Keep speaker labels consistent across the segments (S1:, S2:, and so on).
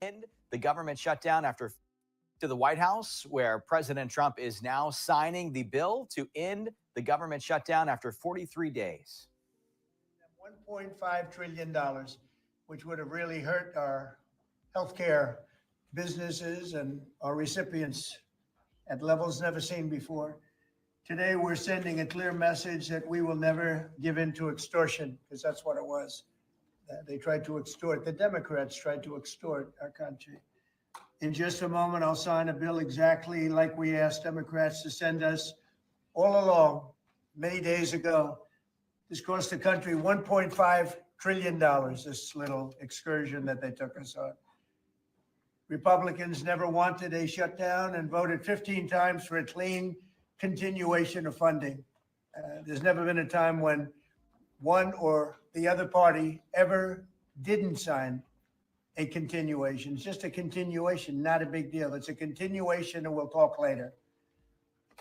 S1: end the government shutdown after to the White House, where President Trump is now signing the bill to end the government shutdown after 43 days.
S2: $1.5 trillion, which would have really hurt our healthcare businesses and our recipients at levels never seen before. Today, we're sending a clear message that we will never give in to extortion, because that's what it was. They tried to extort, the Democrats tried to extort our country. In just a moment, I'll sign a bill exactly like we asked Democrats to send us all along many days ago. This cost the country $1.5 trillion, this little excursion that they took us on. Republicans never wanted a shutdown and voted 15 times for a clean continuation of funding. There's never been a time when one or the other party ever didn't sign a continuation. It's just a continuation, not a big deal. It's a continuation, and we'll talk later.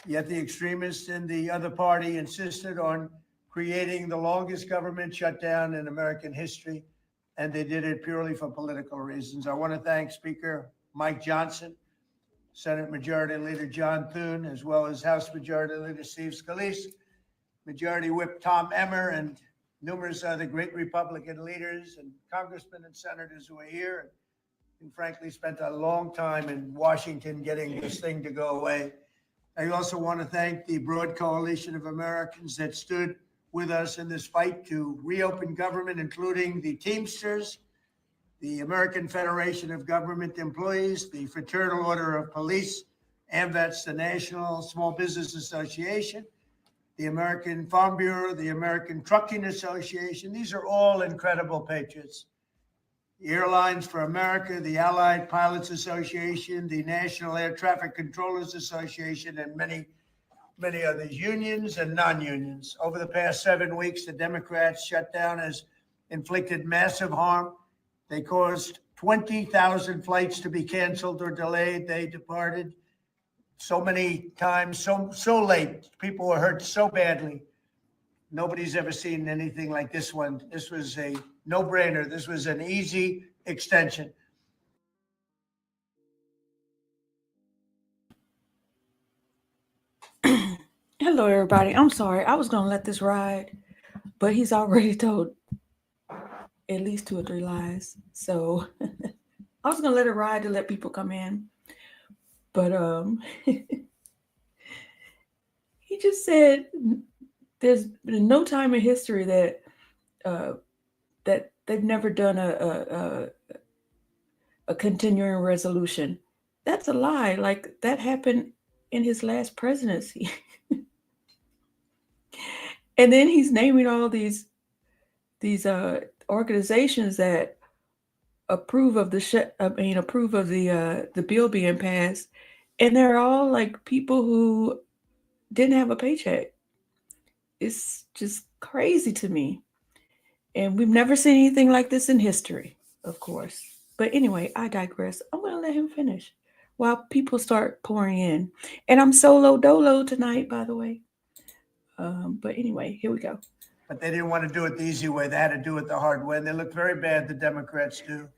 S2: Yet the extremists in the other party insisted on creating the longest government shutdown in American history, and they did it purely for political reasons. I want to thank Speaker Mike Johnson, Senate Majority Leader John Thune, as well as House Majority Leader Steve Scalise, Majority Whip Tom Emmer, and numerous other great Republican leaders and congressmen and senators who are here and frankly spent a long time in Washington getting this thing to go away. I also want to thank the broad coalition of Americans that stood with us in this fight to reopen government, including the Teamsters, the American Federation of Government Employees, the Fraternal Order of Police, AMVETS, the National Small Business Association, the American Farm Bureau, the American Trucking Association. These are all incredible patriots. The Airlines for America, the Allied Pilots Association, the National Air Traffic Controllers Association, and many others, unions and non-unions. Over the past 7 weeks, the Democrats' shutdown has inflicted massive harm. They caused 20,000 flights to be canceled or delayed. They departed so many times, so late. People were hurt so badly. Nobody's ever seen anything like this one. This was a no-brainer. This was an easy extension.
S3: Hello, everybody. I'm sorry. I was going to let this ride, but he's already told at least 2 or 3 lies. So I was going to let it ride to let people come in. But he just said there's been no time in history that that they've never done a continuing resolution. That's a lie. Like, that happened in his last presidency. And then he's naming all these organizations that approve of the bill being passed, and they're all like people who didn't have a paycheck. It's just crazy to me. And we've never seen anything like this in history, of course. But anyway, I digress. I'm going to let him finish while people start pouring in. And I'm solo dolo tonight, by the way. But anyway, here we go.
S2: But they didn't want to do it the easy way. They had to do it the hard way. And they look very bad, the Democrats do.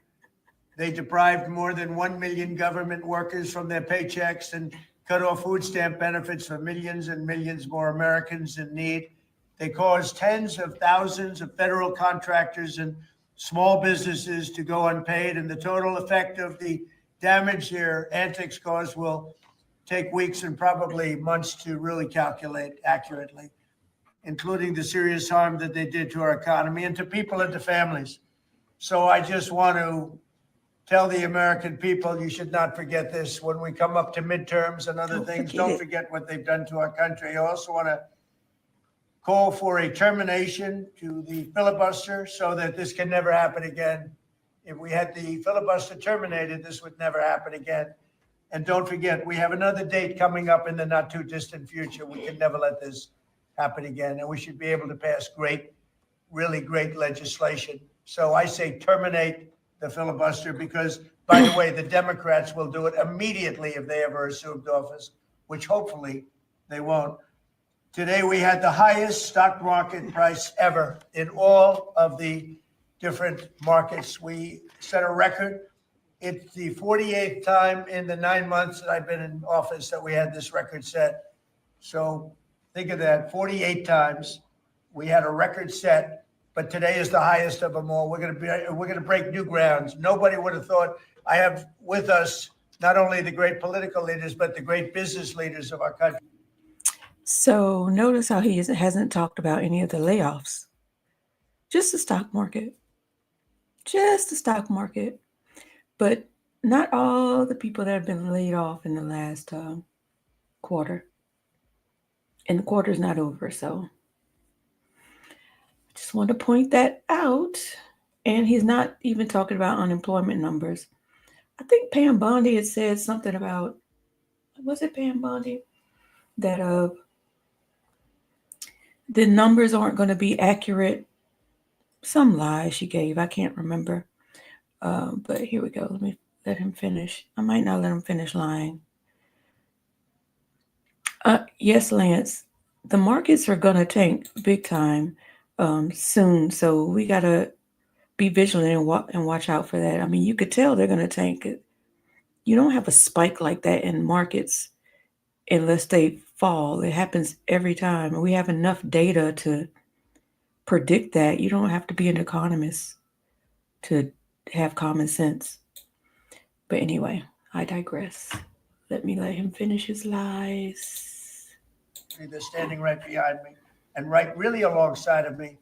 S2: They deprived more than 1 million government workers from their paychecks and cut off food stamp benefits for millions and millions more Americans in need. They caused tens of thousands of federal contractors and small businesses to go unpaid. And the total effect of the damage their antics caused will take weeks and probably months to really calculate accurately, including the serious harm that they did to our economy and to people and to families. So I just want to tell the American people, you should not forget this when we come up to midterms and other things. Don't forget what they've done to our country. I also want to call for a termination to the filibuster so that this can never happen again. If we had the filibuster terminated, this would never happen again. And don't forget, we have another date coming up in the not too distant future. We can never let this happen again. And we should be able to pass great, really great legislation. So I say terminate the filibuster because, by the way, the Democrats will do it immediately if they ever assumed office, which hopefully they won't. Today, we had the highest stock market price ever in all of the different markets. We set a record It's the 48th time in the 9 months that I've been in office that we had this record set. So think of that, 48 times. We had a record set, but today is the highest of them all. We're going to break new grounds. Nobody would have thought. I have with us not only the great political leaders, but the great business leaders of our country.
S3: So notice how he hasn't talked about any of the layoffs. Just the stock market. Just the stock market. But not all the people that have been laid off in the last quarter. And the quarter's not over, so I just want to point that out. And he's not even talking about unemployment numbers. I think Pam Bondi had said something about, was it Pam Bondi? That the numbers aren't going to be accurate. Some lie she gave, I can't remember. But here we go. Let me let him finish. I might not let him finish lying. Yes, Lance, the markets are going to tank big time soon. So we got to be vigilant and watch out for that. I mean, you could tell they're going to tank it. You don't have a spike like that in markets unless they fall. It happens every time. We have enough data to predict that. You don't have to be an economist to have common sense. But anyway, I digress. Let him finish his lies.
S2: They're standing right behind me and right really alongside of me.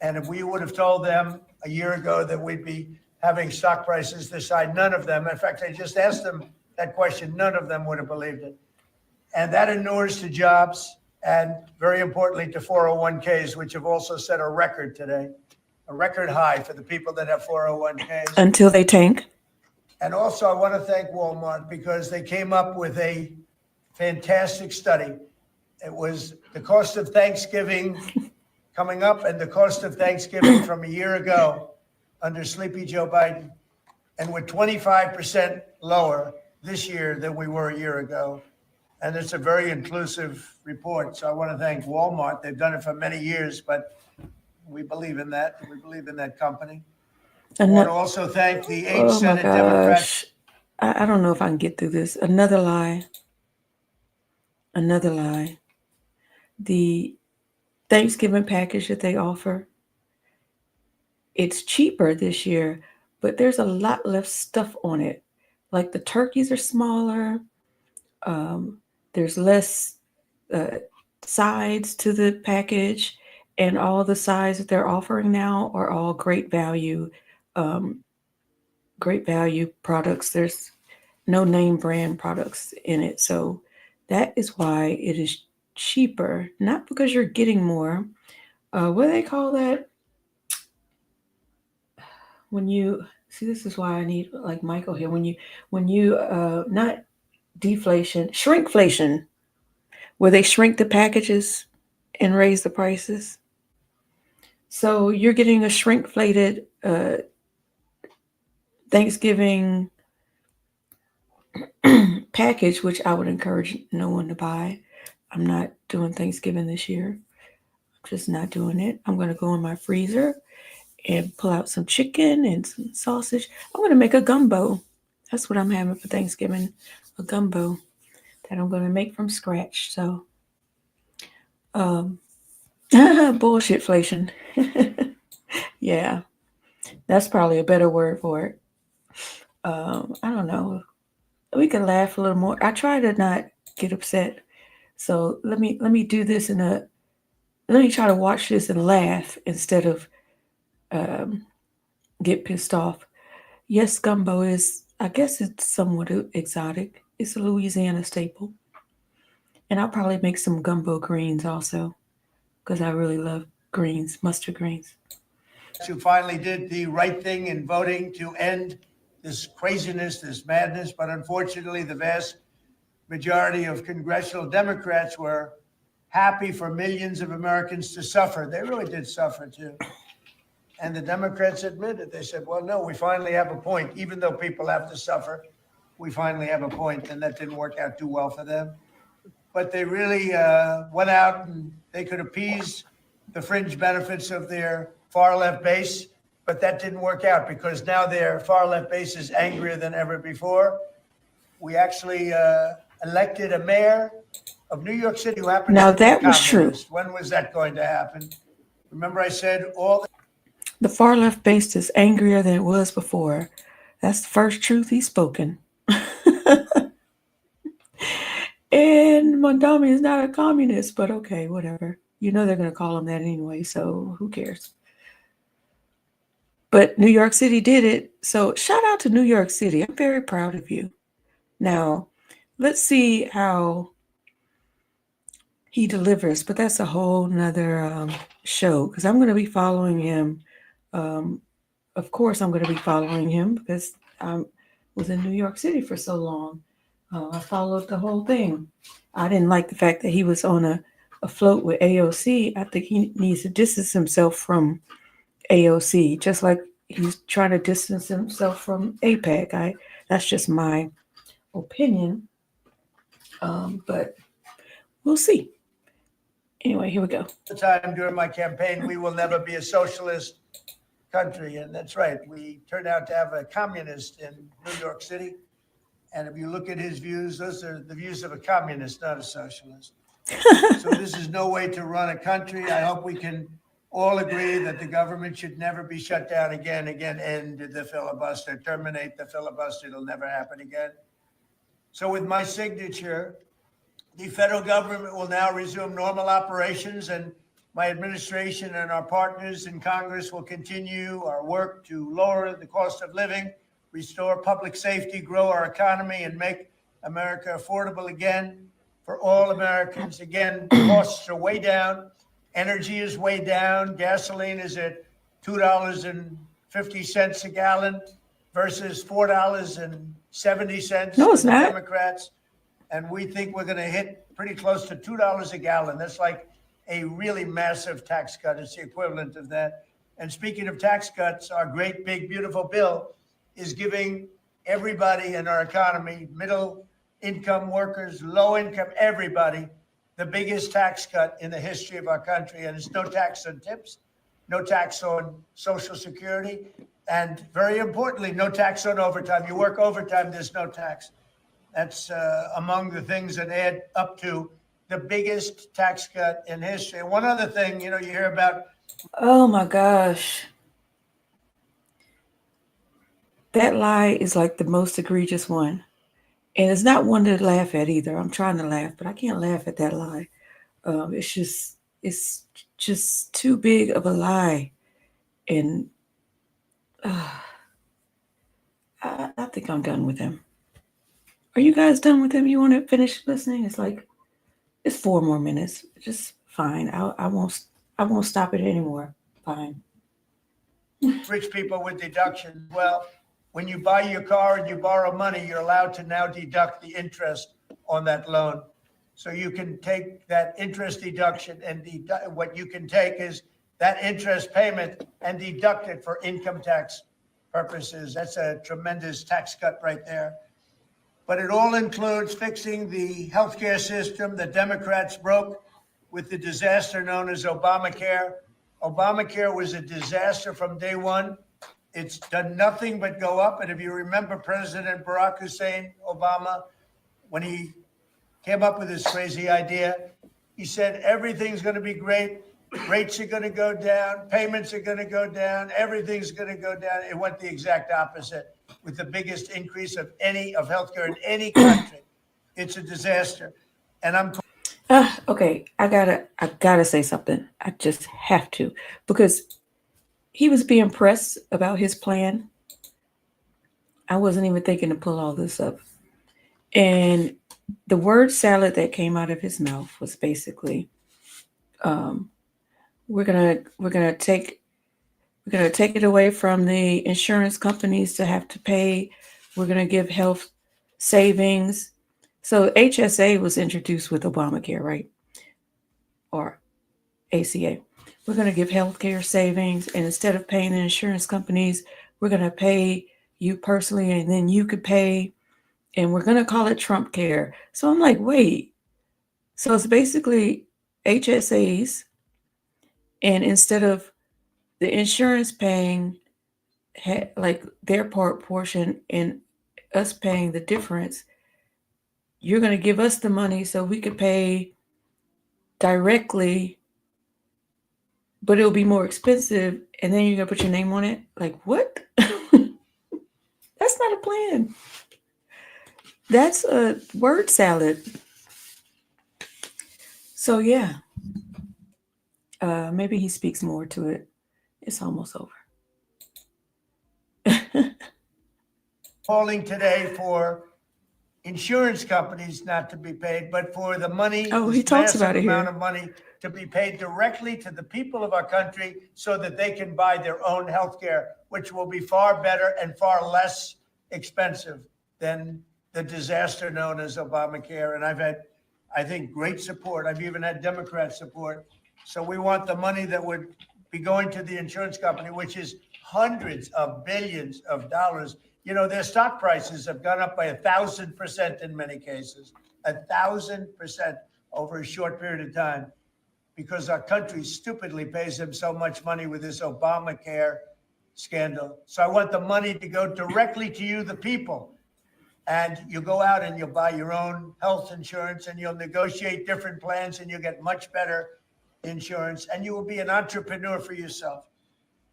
S2: And if we would have told them a year ago that we'd be having stock prices this high, none of them, in fact, I just asked them that question, none of them would have believed it. And that inures to jobs and very importantly to 401ks, which have also set a record today, a record high for the people that have 401ks.
S3: Until they tank.
S2: And also I want to thank Walmart because they came up with a fantastic study. It was the cost of Thanksgiving coming up and the cost of Thanksgiving from a year ago under Sleepy Joe Biden. And we're 25% lower this year than we were a year ago. And it's a very inclusive report. So I want to thank Walmart. They've done it for many years, but we believe in that. We believe in that company. I want to also thank the 8 Senate Democrats.
S3: I don't know if I can get through this. Another lie. Another lie. The Thanksgiving package that they offer, it's cheaper this year, but there's a lot less stuff on it. Like the turkeys are smaller. There's less sides to the package, and all the sides that they're offering now are all great value products. There's no name brand products in it. So that is why it is cheaper, not because you're getting more. What do they call that? When you see, this is why I need like Michael here. When you not deflation, shrinkflation, where they shrink the packages and raise the prices. So you're getting a shrinkflated Thanksgiving package, which I would encourage no one to buy. I'm not doing Thanksgiving this year. I'm just not doing it. I'm going to go in my freezer and pull out some chicken and some sausage. I'm going to make a gumbo. That's what I'm having for Thanksgiving, a gumbo that I'm going to make from scratch. So, bullshitflation. Yeah, that's probably a better word for it. I don't know. We can laugh a little more. I try to not get upset. So let me do this let me try to watch this and laugh instead of get pissed off. Yes, gumbo is, I guess it's somewhat exotic. It's a Louisiana staple. And I'll probably make some gumbo greens also because I really love greens, mustard greens.
S2: Who finally did the right thing in voting to end this craziness, this madness. But unfortunately, the vast majority of congressional Democrats were happy for millions of Americans to suffer. They really did suffer too. And the Democrats admitted, they said, well, no, we finally have a point. Even though people have to suffer, we finally have a point. And that didn't work out too well for them. But they really went out and they could appease the fringe benefits of their far left base. but that didn't work out because now their far left base is angrier than ever before. We actually elected a mayor of New York City who happens
S3: Now
S2: to be a
S3: that was true.
S2: communist. When was that going to happen? Remember I said all
S3: The far left base is angrier than it was before. That's the first truth he's spoken. And Mondami is not a communist, but okay, whatever. You know they're going to call him that anyway, so who cares? But New York City did it. So shout out to New York City. I'm very proud of you. Now, let's see how he delivers, but that's a whole nother show because I'm going to be following him. Of course, I'm going to be following him because I was in New York City for so long. I followed the whole thing. I didn't like the fact that he was on a float with AOC. I think he needs to distance himself from AOC, just like he's trying to distance himself from APEC. That's just my opinion. But we'll see. Anyway, here we go.
S2: the time during my campaign, we will never be a socialist country. And that's right. We turned out to have a communist in New York City. And if you look at his views, those are the views of a communist, not a socialist. So this is no way to run a country. I hope we can all agree that the government should never be shut down again, end the filibuster, terminate the filibuster. It'll never happen again. So with my signature, the federal government will now resume normal operations, and my administration and our partners in Congress will continue our work to lower the cost of living, restore public safety, grow our economy, and make America affordable again for all Americans. Again, costs are way down. Energy is way down. Gasoline is at $2.50 a gallon versus $4.70
S3: No,
S2: for
S3: it's
S2: the
S3: not.
S2: Democrats. And we think we're going to hit pretty close to $2 a gallon. That's like a really massive tax cut. It's the equivalent of that. And speaking of tax cuts, our great, big, beautiful bill is giving everybody in our economy, middle income workers, low income, everybody, the biggest tax cut in the history of our country. And it's no tax on tips, no tax on Social Security, and very importantly, no tax on overtime. You work overtime, there's no tax. That's among the things that add up to the biggest tax cut in history. And one other thing, you hear about.
S3: Oh my gosh. That lie is like the most egregious one. And it's not one to laugh at either. I'm trying to laugh, but I can't laugh at that lie. It's just too big of a lie. And I think I'm done with him. Are you guys done with him? You want to finish listening? It's 4 more minutes. Just fine. I won't stop it anymore. Fine.
S2: Rich people with deductions. Well, when you buy your car and you borrow money, you're allowed to now deduct the interest on that loan. So you can take that interest deduction and what you can take is that interest payment and deduct it for income tax purposes. That's a tremendous tax cut right there. But it all includes fixing the healthcare system that Democrats broke with the disaster known as Obamacare. Obamacare was a disaster from day one. It's done nothing but go up. And if you remember President Barack Hussein Obama, when he came up with this crazy idea, he said, everything's going to be great. Rates are going to go down. Payments are going to go down. Everything's going to go down. It went the exact opposite with the biggest increase of healthcare in any country. It's a disaster. And I'm
S3: okay. I gotta say something. I just have to, because he was being pressed about his plan. I wasn't even thinking to pull all this up. And the word salad that came out of his mouth was basically, we're gonna take it away from the insurance companies to have to pay. We're gonna give health savings. So HSA was introduced with Obamacare, right? Or ACA. We're gonna give healthcare savings, and instead of paying the insurance companies, we're gonna pay you personally, and then you could pay, and we're gonna call it Trump Care. So I'm like, wait. So it's basically HSAs, and instead of the insurance paying like their portion and us paying the difference, you're going to give us the money so we could pay directly, but it'll be more expensive, and then you're going to put your name on it. Like, what? That's not a plan. That's a word salad. So yeah, maybe he speaks more to it. It's almost over.
S2: Calling today for insurance companies not to be paid, but for the money,
S3: Oh,
S2: this
S3: he talks
S2: massive
S3: about it
S2: amount
S3: here.
S2: of money to be paid directly to the people of our country so that they can buy their own health care, which will be far better and far less expensive than the disaster known as Obamacare. And I've had, I think, great support. I've even had Democrat support. So we want the money that would be going to the insurance company, which is hundreds of billions of dollars. You know, their stock prices have gone up by 1,000% in many cases, 1,000% over a short period of time, because our country stupidly pays them so much money with this Obamacare scandal. So I want the money to go directly to you, the people. And you go out and you'll buy your own health insurance and you'll negotiate different plans and you'll get much better insurance and you will be an entrepreneur for yourself.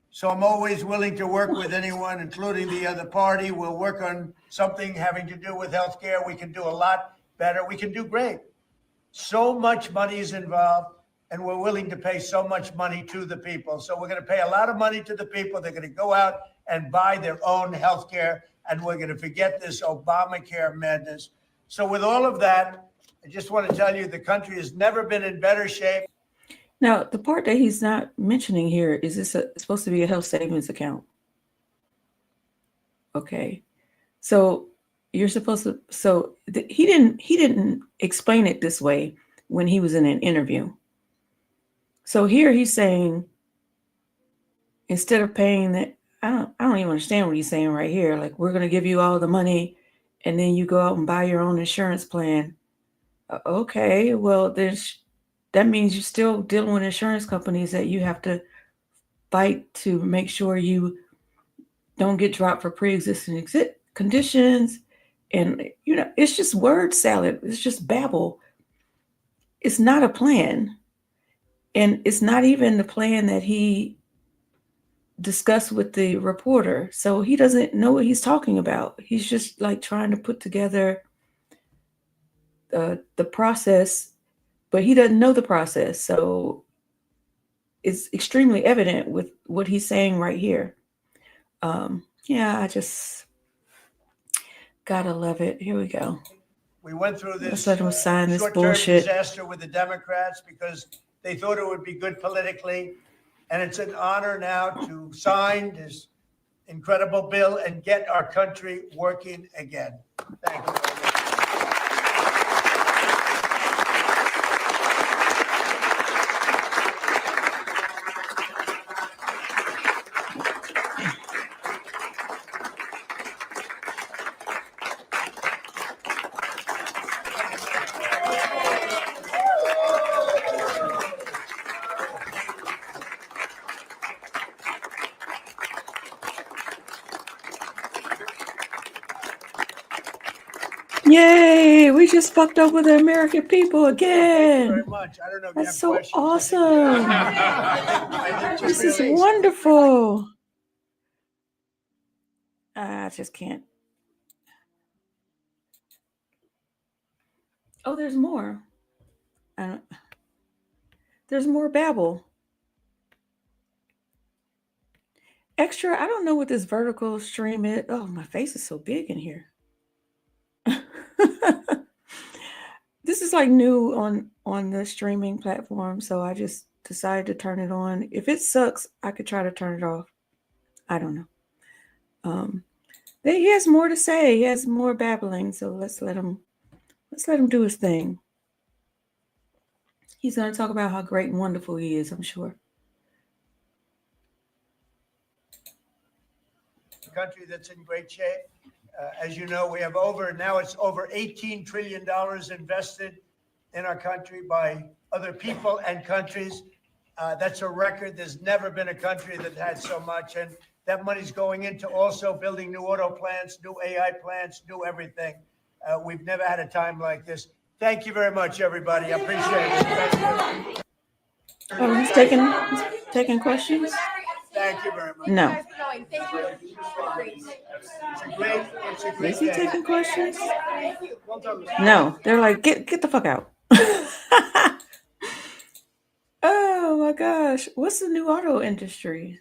S2: So I'm always willing to work with anyone, including the other party. We'll work on something having to do with healthcare. We can do a lot better. We can do great. So much money is involved, and we're willing to pay so much money to the people. So we're going to pay a lot of money to the people. They're going to go out and buy their own healthcare, and we're going to forget this Obamacare madness. So with all of that, I just want to tell you the country has never been in better shape.
S3: Now, the part that he's not mentioning here is this supposed to be a health savings account? Okay, so you're supposed to. So he didn't explain it this way when he was in an interview. So here he's saying instead of paying that, I don't even understand what he's saying right here. Like, we're going to give you all the money, and then you go out and buy your own insurance plan. Okay, well that means you're still dealing with insurance companies that you have to fight to make sure you don't get dropped for pre-existing conditions. And, you know, it's just word salad. It's just babble. It's not a plan. And it's not even the plan that he discussed with the reporter. So he doesn't know what he's talking about. He's just like trying to put together the process, but he doesn't know the process. So it's extremely evident with what he's saying right here. Yeah, I just gotta love it. Here we go.
S2: We went through this
S3: Let's let him sign this
S2: short-term
S3: bullshit.
S2: disaster with the Democrats because they thought it would be good politically. And it's an honor now to sign this incredible bill and get our country working again. Thank you very much.
S3: Yay! We just fucked up with the American people
S2: Thank you
S3: again.
S2: very much. I don't know if you
S3: That's
S2: have
S3: so
S2: questions.
S3: awesome.
S2: I think
S3: This is
S2: really-
S3: wonderful. I just can't. Oh, there's more. There's more babble. Extra, I don't know what this vertical stream is. Oh, my face is so big in here. This is like new on the streaming platform, so I just decided to turn it on. If it sucks, I could try to turn it off. I don't know. He has more to say. He has more babbling, so let's let him do his thing. He's going to talk about how great and wonderful he is, I'm sure.
S2: Country that's in great shape. As you know, we have now it's over $18 trillion invested in our country by other people and countries. That's a record. There's never been a country that had so much. And That money's going into also building new auto plants, new AI plants, new everything. We've never had a time like this. Thank you very much, everybody. I appreciate it. Thank you.
S3: Oh, he's taking questions?
S2: Thank you very much.
S3: No.
S2: It's a great
S3: Is he
S2: day.
S3: taking questions?
S2: Well done, Mr.
S3: No. They're like, get the fuck out. Oh my gosh. What's the new auto industry?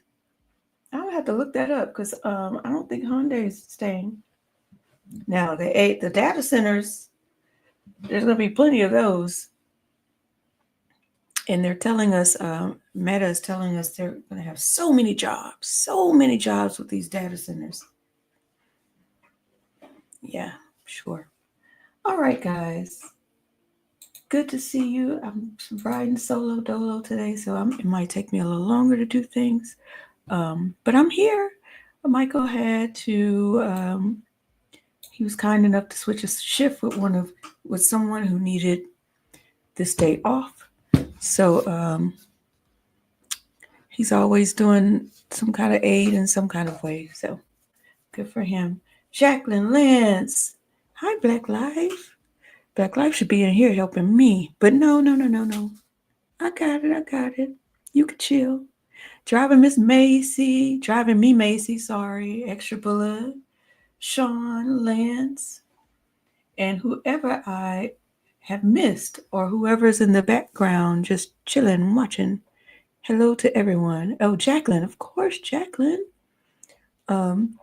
S3: I'll have to look that up because I don't think Hyundai is staying. Now the data centers, there's gonna be plenty of those. And they're telling us, Meta is telling us they're gonna have so many jobs with these data centers. Yeah, sure. All right, guys. Good to see you. I'm riding solo dolo today, so it might take me a little longer to do things. But I'm here. Michael had to he was kind enough to switch a shift with someone who needed this day off. So he's always doing some kind of aid in some kind of way. So good for him. Jacqueline Lance. Hi, Black Life. Black Life should be in here helping me. But no. I got it. You can chill. Driving me Macy, sorry. Extra Blood. Sean, Lance, and whoever I have missed or whoever's in the background just chilling, watching. Hello to everyone. Oh, Jacqueline, of course, Jacqueline. I'm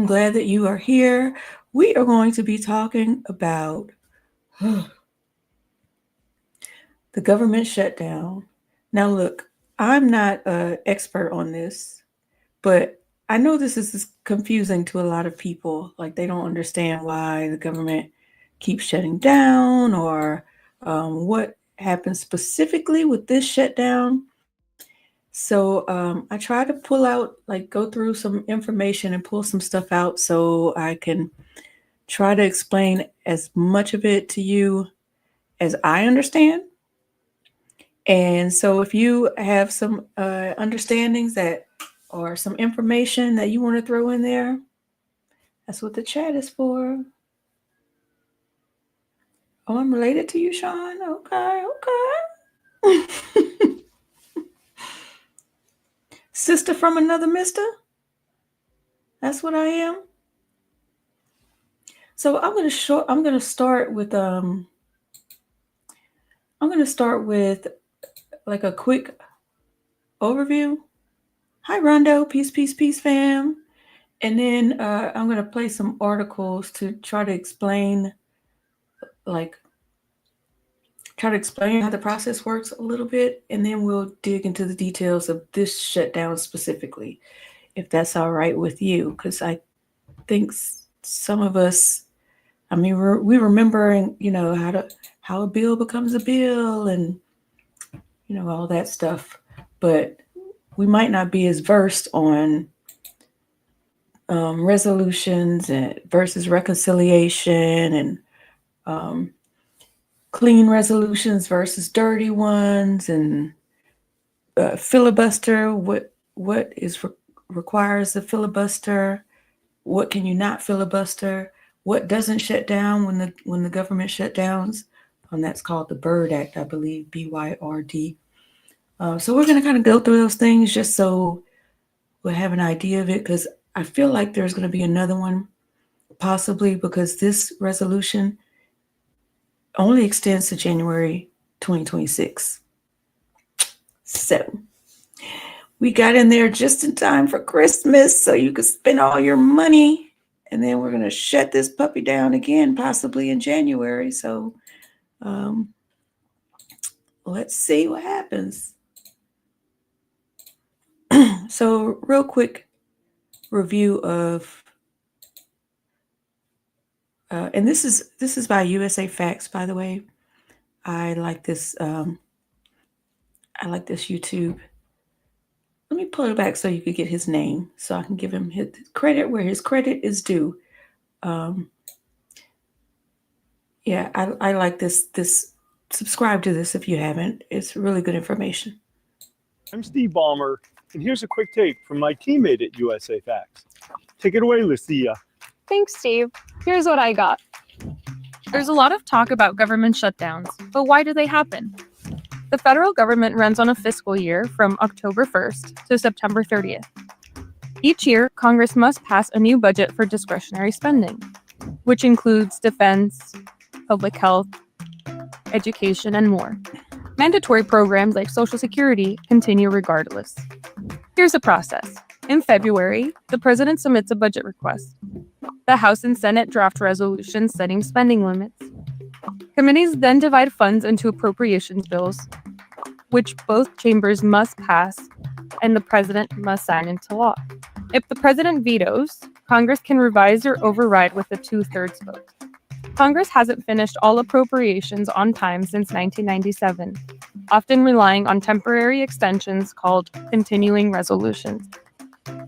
S3: glad that you are here. We are going to be talking about the government shutdown. Now, look, I'm not an expert on this, but I know this is confusing to a lot of people. Like they don't understand why the government keeps shutting down or what happens specifically with this shutdown. So I try to go through some information and pull some stuff out so I can try to explain as much of it to you as I understand. And so if you have some understandings or some information that you want to throw in there, that's what the chat is for. Oh, I'm related to you, Sean. Okay. Sister from another mister. That's what I am. So I'm gonna start with like a quick overview. Hi, Rondo. Peace, fam. And then I'm going to play some articles to try to explain how the process works a little bit. And then we'll dig into the details of this shutdown specifically, if that's all right with you. Because I think some of us, we remember, how a bill becomes a bill and, all that stuff. But we might not be as versed on resolutions versus reconciliation and clean resolutions versus dirty ones and filibuster. What requires a filibuster? What can you not filibuster? What doesn't shut down when the government shutdowns? And that's called the BYRD Act, I believe, BYRD. So we're going to kind of go through those things just so we'll have an idea of it, because I feel like there's going to be another one, possibly, because this resolution only extends to January 2026. So we got in there just in time for Christmas so you could spend all your money. And then we're going to shut this puppy down again, possibly in January. So let's see what happens. So real quick review of, and this is by USA Facts, by the way. I like this YouTube. Let me pull it back so you could get his name, so I can give him his credit where his credit is due. Yeah, I like this. Subscribe to this if you haven't. It's really good information.
S4: I'm Steve Ballmer, And here's a quick take from my teammate at USA Facts. Take it away, Lucia.
S5: Thanks, Steve. Here's what I got. There's a lot of talk about government shutdowns, but why do they happen? The federal government runs on a fiscal year from October 1st to September 30th. Each year, Congress must pass a new budget for discretionary spending, which includes defense, public health, education, and more. Mandatory programs like Social Security continue regardless. Here's the process. In February, the president submits a budget request. The House and Senate draft resolutions setting spending limits. Committees then divide funds into appropriations bills, which both chambers must pass and the president must sign into law. If the president vetoes, Congress can revise or override with a 2/3 vote. Congress hasn't finished all appropriations on time since 1997, often relying on temporary extensions called continuing resolutions.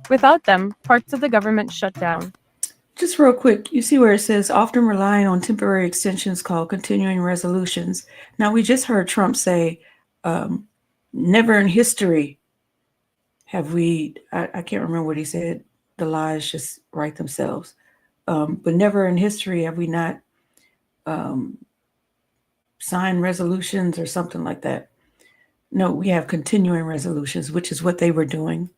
S5: Without them, parts of the government shut down.
S3: Just real quick, you see where it says often relying on temporary extensions called continuing resolutions. Now, we just heard Trump say, never in history have we, I can't remember what he said, the lies just write themselves, but never in history have we not signed resolutions or something like that. No, we have continuing resolutions, which is what they were doing,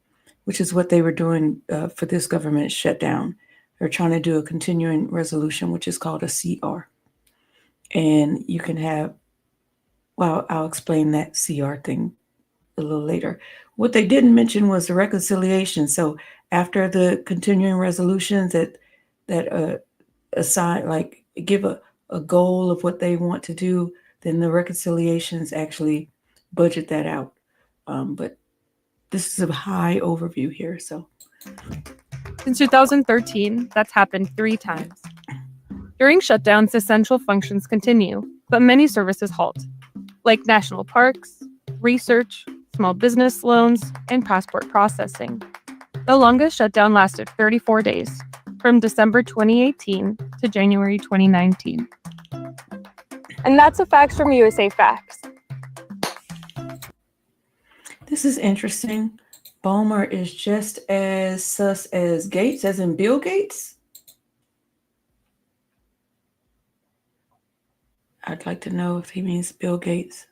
S3: for this government shutdown. They're trying to do a continuing resolution, which is called a CR. And you can have, well, I'll explain that CR thing a little later. What they didn't mention was the reconciliation. So after the continuing resolutions that assign, like give a goal of what they want to do, then the reconciliations actually budget that out. But this is a high overview here, so.
S5: Since 2013, that's happened 3 times. During shutdowns, essential functions continue, but many services halt, like national parks, research, small business loans, and passport processing. The longest shutdown lasted 34 days, from December 2018 to January 2019. And that's the facts from USA Facts.
S3: This is interesting. Ballmer is just as sus as Gates, as in Bill Gates. I'd like to know if he means Bill Gates.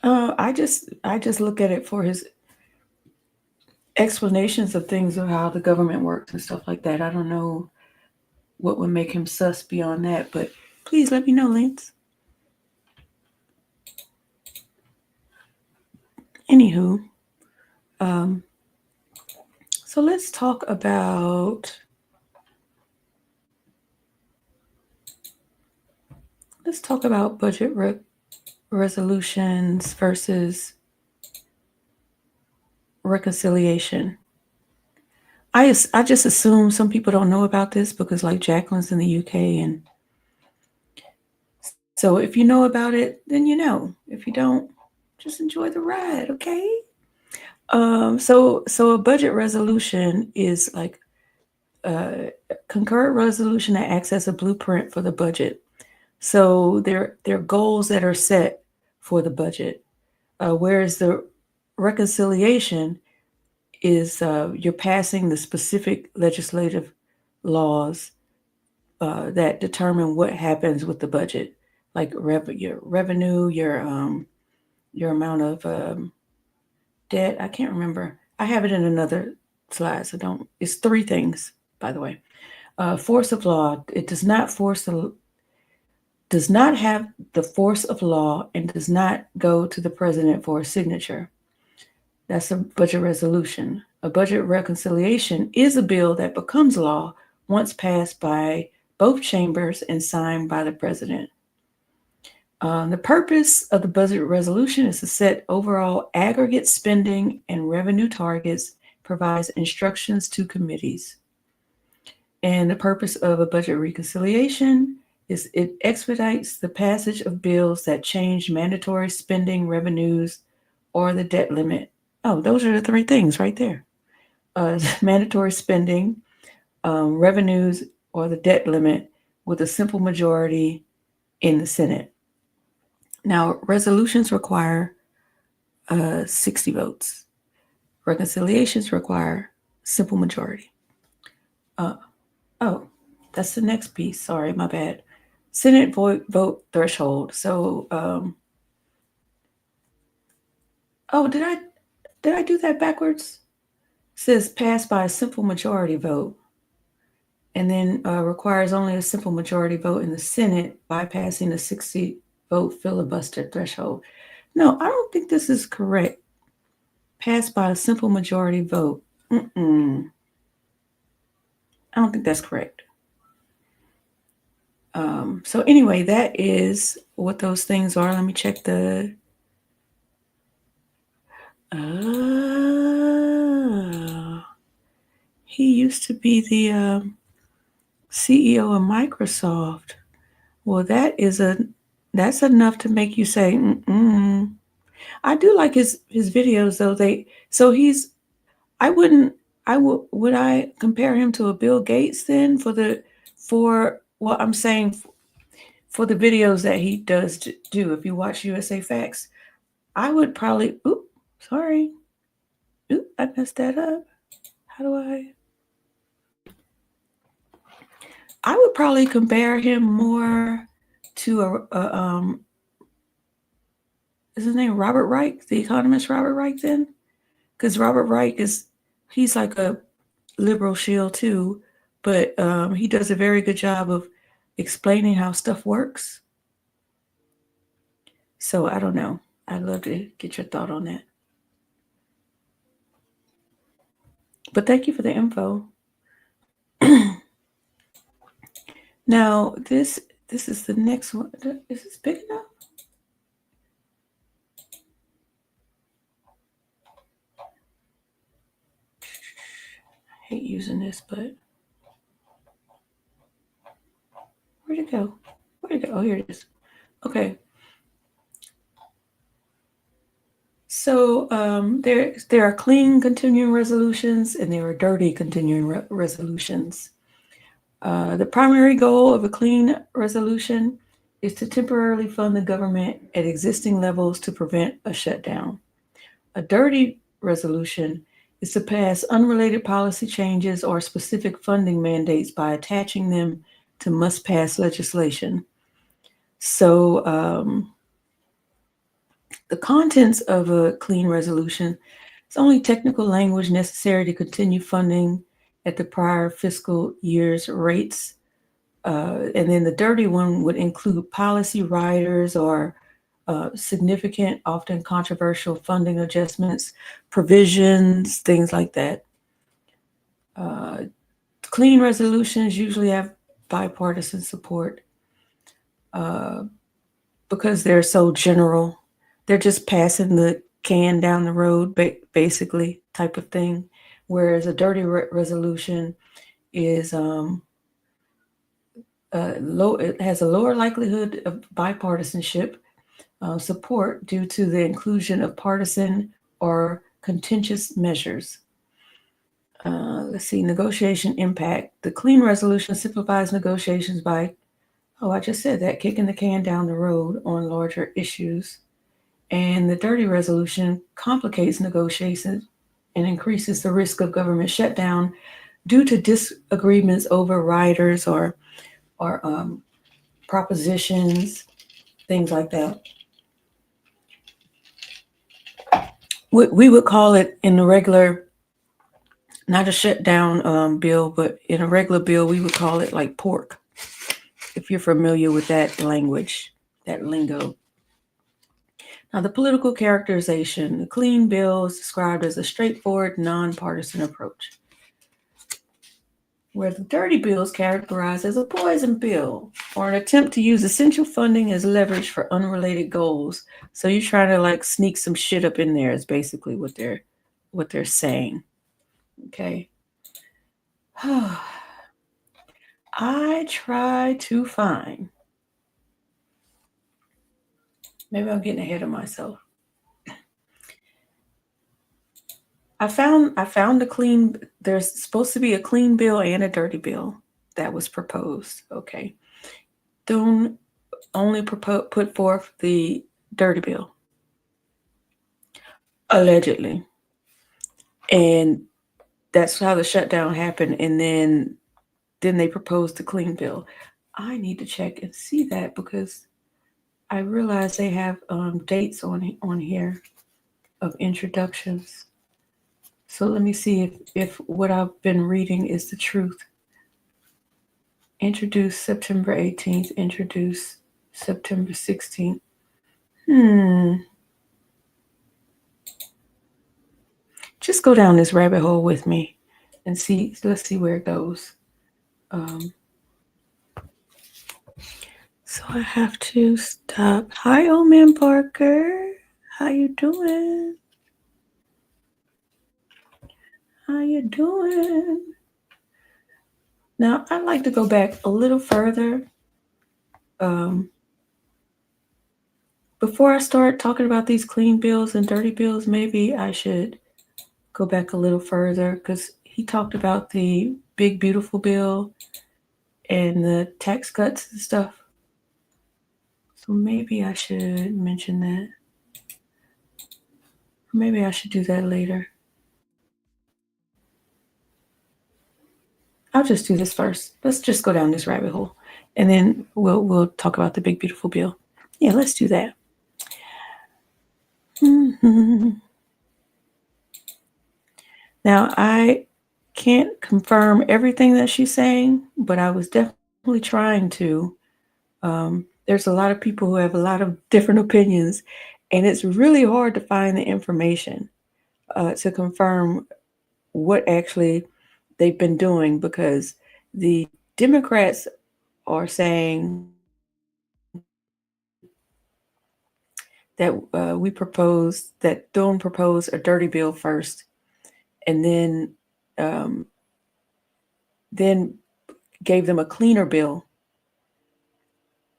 S3: I just look at it for his explanations of things of how the government works and stuff like that. I don't know what would make him sus beyond that, but please let me know, Lance. Anywho, so let's talk about budget resolutions versus reconciliation. I just assume some people don't know about this because, like, Jacqueline's in the UK, and so if you know about it, then you know. If you don't, just enjoy the ride, okay? So a budget resolution is like a concurrent resolution that acts as a blueprint for the budget. So there are goals that are set for the budget, whereas the reconciliation is you're passing the specific legislative laws that determine what happens with the budget, like your revenue, your amount of debt. I can't remember. I have it in another slide, so it's 3 things, by the way. Force of law. It does not have the force of law and does not go to the president for a signature. That's a budget resolution. A budget reconciliation is a bill that becomes law once passed by both chambers and signed by the president. The purpose of the budget resolution is to set overall aggregate spending and revenue targets, provides instructions to committees. And the purpose of a budget reconciliation is it expedites the passage of bills that change mandatory spending, revenues, or the debt limit. Oh, those are the 3 things right there. Mandatory spending, revenues, or the debt limit with a simple majority in the Senate. Now, resolutions require 60 votes. Reconciliations require simple majority. Oh, that's the next piece. Sorry, my bad. Senate vote threshold. So, oh, did I do that backwards? It says passed by a simple majority vote, and then requires only a simple majority vote in the Senate, bypassing the 60 vote filibuster threshold. No, I don't think this is correct. Passed by a simple majority vote. I don't think that's correct. So anyway, that is what those things are. Let me check the. He used to be the CEO of Microsoft. Well, that's enough to make you say, I do like his videos though. Would I compare him to a Bill Gates then I'm saying for the videos that he does do. If you watch USA Facts, I would probably, I messed that up. How do I would probably compare him more to is his name Robert Reich, the economist Robert Reich then? Because Robert Reich he's like a liberal shield too, but he does a very good job of explaining how stuff works. So I don't know. I'd love to get your thought on that. But thank you for the info. Now this is the next one. Is this big enough? I hate using this, but where'd it go? Oh, here it is. Okay. So there are clean continuing resolutions and there are dirty continuing resolutions. The primary goal of a clean resolution is to temporarily fund the government at existing levels to prevent a shutdown. A dirty resolution is to pass unrelated policy changes or specific funding mandates by attaching them to must-pass legislation. So the contents of a clean resolution is only technical language necessary to continue funding at the prior fiscal year's rates. And then the dirty one would include policy riders or significant, often controversial funding adjustments, provisions, things like that. Clean resolutions usually have bipartisan support because they're so general. They're just passing the can down the road, basically, type of thing. Whereas a dirty resolution is it has a lower likelihood of bipartisanship support due to the inclusion of partisan or contentious measures. Let's see, negotiation impact. The clean resolution simplifies negotiations by, I just said that, kicking the can down the road on larger issues. And the dirty resolution complicates negotiations and increases the risk of government shutdown due to disagreements over riders or propositions, things like that. We would call it in the regular, not a shutdown bill, but in a regular bill, we would call it like pork, if you're familiar with that language, that lingo. Now, the political characterization, the clean bill is described as a straightforward, nonpartisan approach, where the dirty bill is characterized as a poison bill or an attempt to use essential funding as leverage for unrelated goals. So you're trying to like sneak some shit up in there is basically what they're saying. Okay. I try to find. Maybe I'm getting ahead of myself. I found the clean. There's supposed to be a clean bill and a dirty bill that was proposed. Okay. Thune only put forth the dirty bill. Allegedly. And that's how the shutdown happened. And then they proposed the clean bill. I need to check and see that because I realize they have dates on here of introductions. So let me see if what I've been reading is the truth. Introduced September 18th, introduced September 16th. Just go down this rabbit hole with me and see. Let's see where it goes. So I have to stop. Hi, old man Parker. How you doing? How you doing? Now, I'd like to go back a little further. Before I start talking about these clean bills and dirty bills, maybe I should go back a little further because he talked about the big, beautiful bill and the tax cuts and stuff. So maybe I should mention that. Maybe I should do that later. I'll just do this first. Let's just go down this rabbit hole, and then we'll talk about the big, beautiful bill. Yeah, let's do that. Now, I can't confirm everything that she's saying, but I was definitely trying to. There's a lot of people who have a lot of different opinions, and it's really hard to find the information to confirm what actually they've been doing, because the Democrats are saying that Thune proposed a dirty bill first, and then gave them a cleaner bill.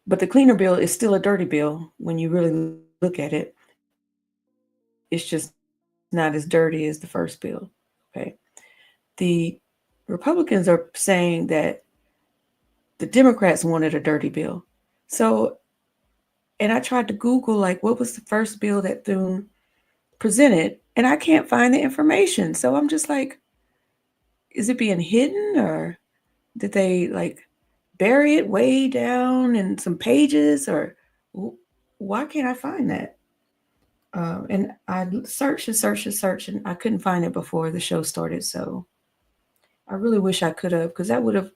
S3: But the cleaner bill is still a dirty bill when you really look at it. It's just not as dirty as the first bill. Okay. The Republicans are saying that the Democrats wanted a dirty bill. So, and I tried to Google, like, what was the first bill that Thune presented? And I can't find the information. So I'm just like, is it being hidden, or did they like bury it way down in some pages, or why can't I find that? And I searched and I couldn't find it before the show started. So I really wish I could have, because that would have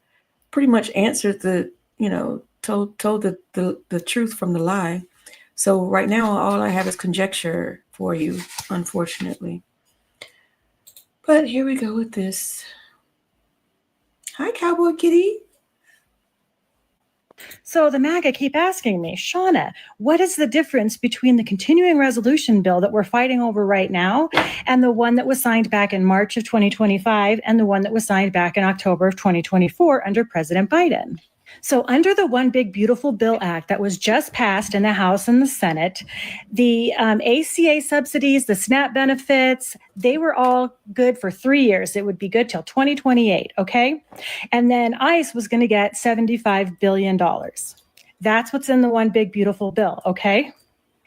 S3: pretty much answered told the truth from the lie. So right now, all I have is conjecture for you, unfortunately. But here we go with this. Hi, Cowboy Kitty.
S6: So the MAGA keep asking me, Shauna, what is the difference between the continuing resolution bill that we're fighting over right now and the one that was signed back in March of 2025 and the one that was signed back in October of 2024 under President Biden? So under the One Big Beautiful Bill Act that was just passed in the House and the Senate, the ACA subsidies, the SNAP benefits, they were all good for 3 years. It would be good till 2028, okay? And then ICE was going to get $75 billion. That's what's in the One Big Beautiful Bill, okay?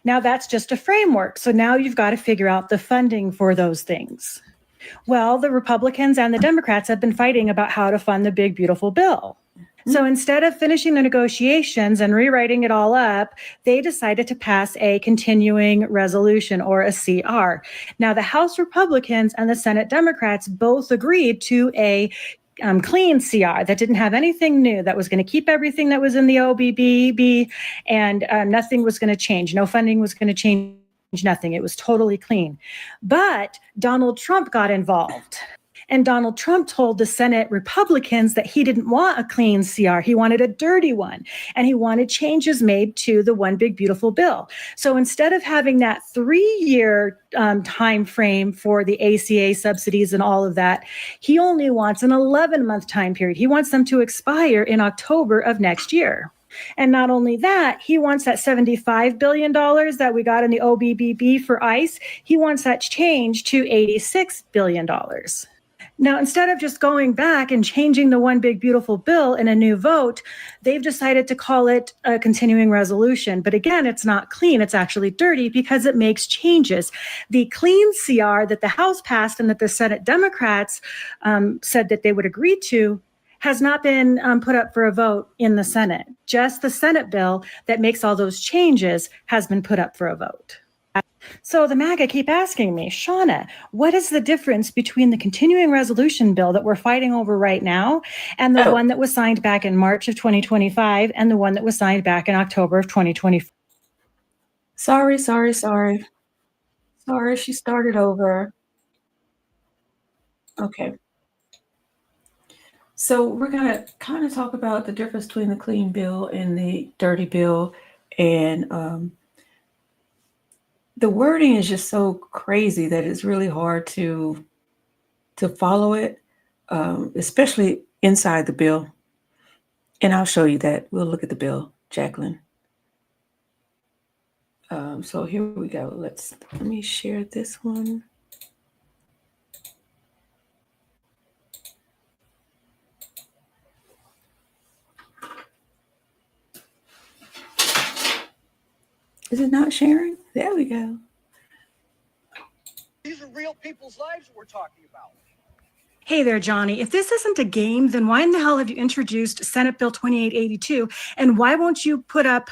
S6: Now that's just a framework. So now you've got to figure out the funding for those things. Well, the Republicans and the Democrats have been fighting about how to fund the Big Beautiful Bill. So instead of finishing the negotiations and rewriting it all up, they decided to pass a continuing resolution, or a CR. Now, the House Republicans and the Senate Democrats both agreed to a clean CR that didn't have anything new, that was going to keep everything that was in the OBBB, and nothing was going to change. No funding was going to change, nothing. It was totally clean. But Donald Trump got involved. And Donald Trump told the Senate Republicans that he didn't want a clean CR. He wanted a dirty one. And he wanted changes made to the One Big Beautiful Bill. So instead of having that 3-year time frame for the ACA subsidies and all of that, he only wants an 11-month time period. He wants them to expire in October of next year. And not only that, he wants that $75 billion that we got in the OBBB for ICE. He wants that changed to $86 billion. Now, instead of just going back and changing the one big beautiful bill in a new vote, they've decided to call it a continuing resolution. But again, it's not clean. It's actually dirty because it makes changes. The clean CR that the House passed and that the Senate Democrats said that they would agree to has not been put up for a vote in the Senate. Just the Senate bill that makes all those changes has been put up for a vote. So the MAGA keep asking me, Shauna, what is the difference between the continuing resolution bill that we're fighting over right now and the one that was signed back in March of 2025 and the one that was signed back in October of 2024?
S3: Sorry, she started over. Okay. So we're going to kind of talk about the difference between the clean bill and the dirty bill. And the wording is just so crazy that it's really hard to follow it, especially inside the bill. And I'll show you that. We'll look at the bill, Jacqueline. So here we go. Let me share this one. Is it not sharing? There we go.
S7: These are real people's lives we're talking about.
S6: Hey there, Johnny. If this isn't a game, then why in the hell have you introduced Senate Bill 2882? And why won't you put up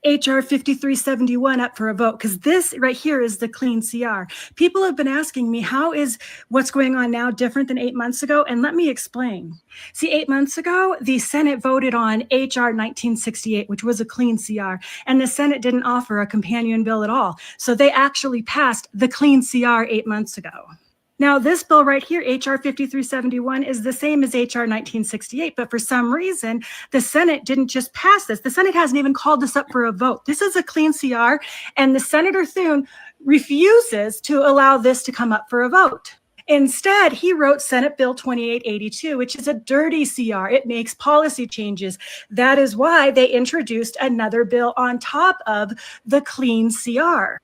S6: HR 5371 up for a vote? Because this right here is the clean CR. People have been asking me, how is what's going on now different than 8 months ago? And let me explain. See, 8 months ago, the Senate voted on HR 1968, which was a clean CR, and the Senate didn't offer a companion bill at all. So they actually passed the clean CR 8 months ago. Now, this bill right here, HR 5371, is the same as HR 1968, but for some reason, the Senate didn't just pass this. The Senate hasn't even called this up for a vote. This is a clean CR, and the Senator Thune refuses to allow this to come up for a vote. Instead, he wrote Senate Bill 2882, which is a dirty CR. It makes policy changes. That is why they introduced another bill on top of the clean CR.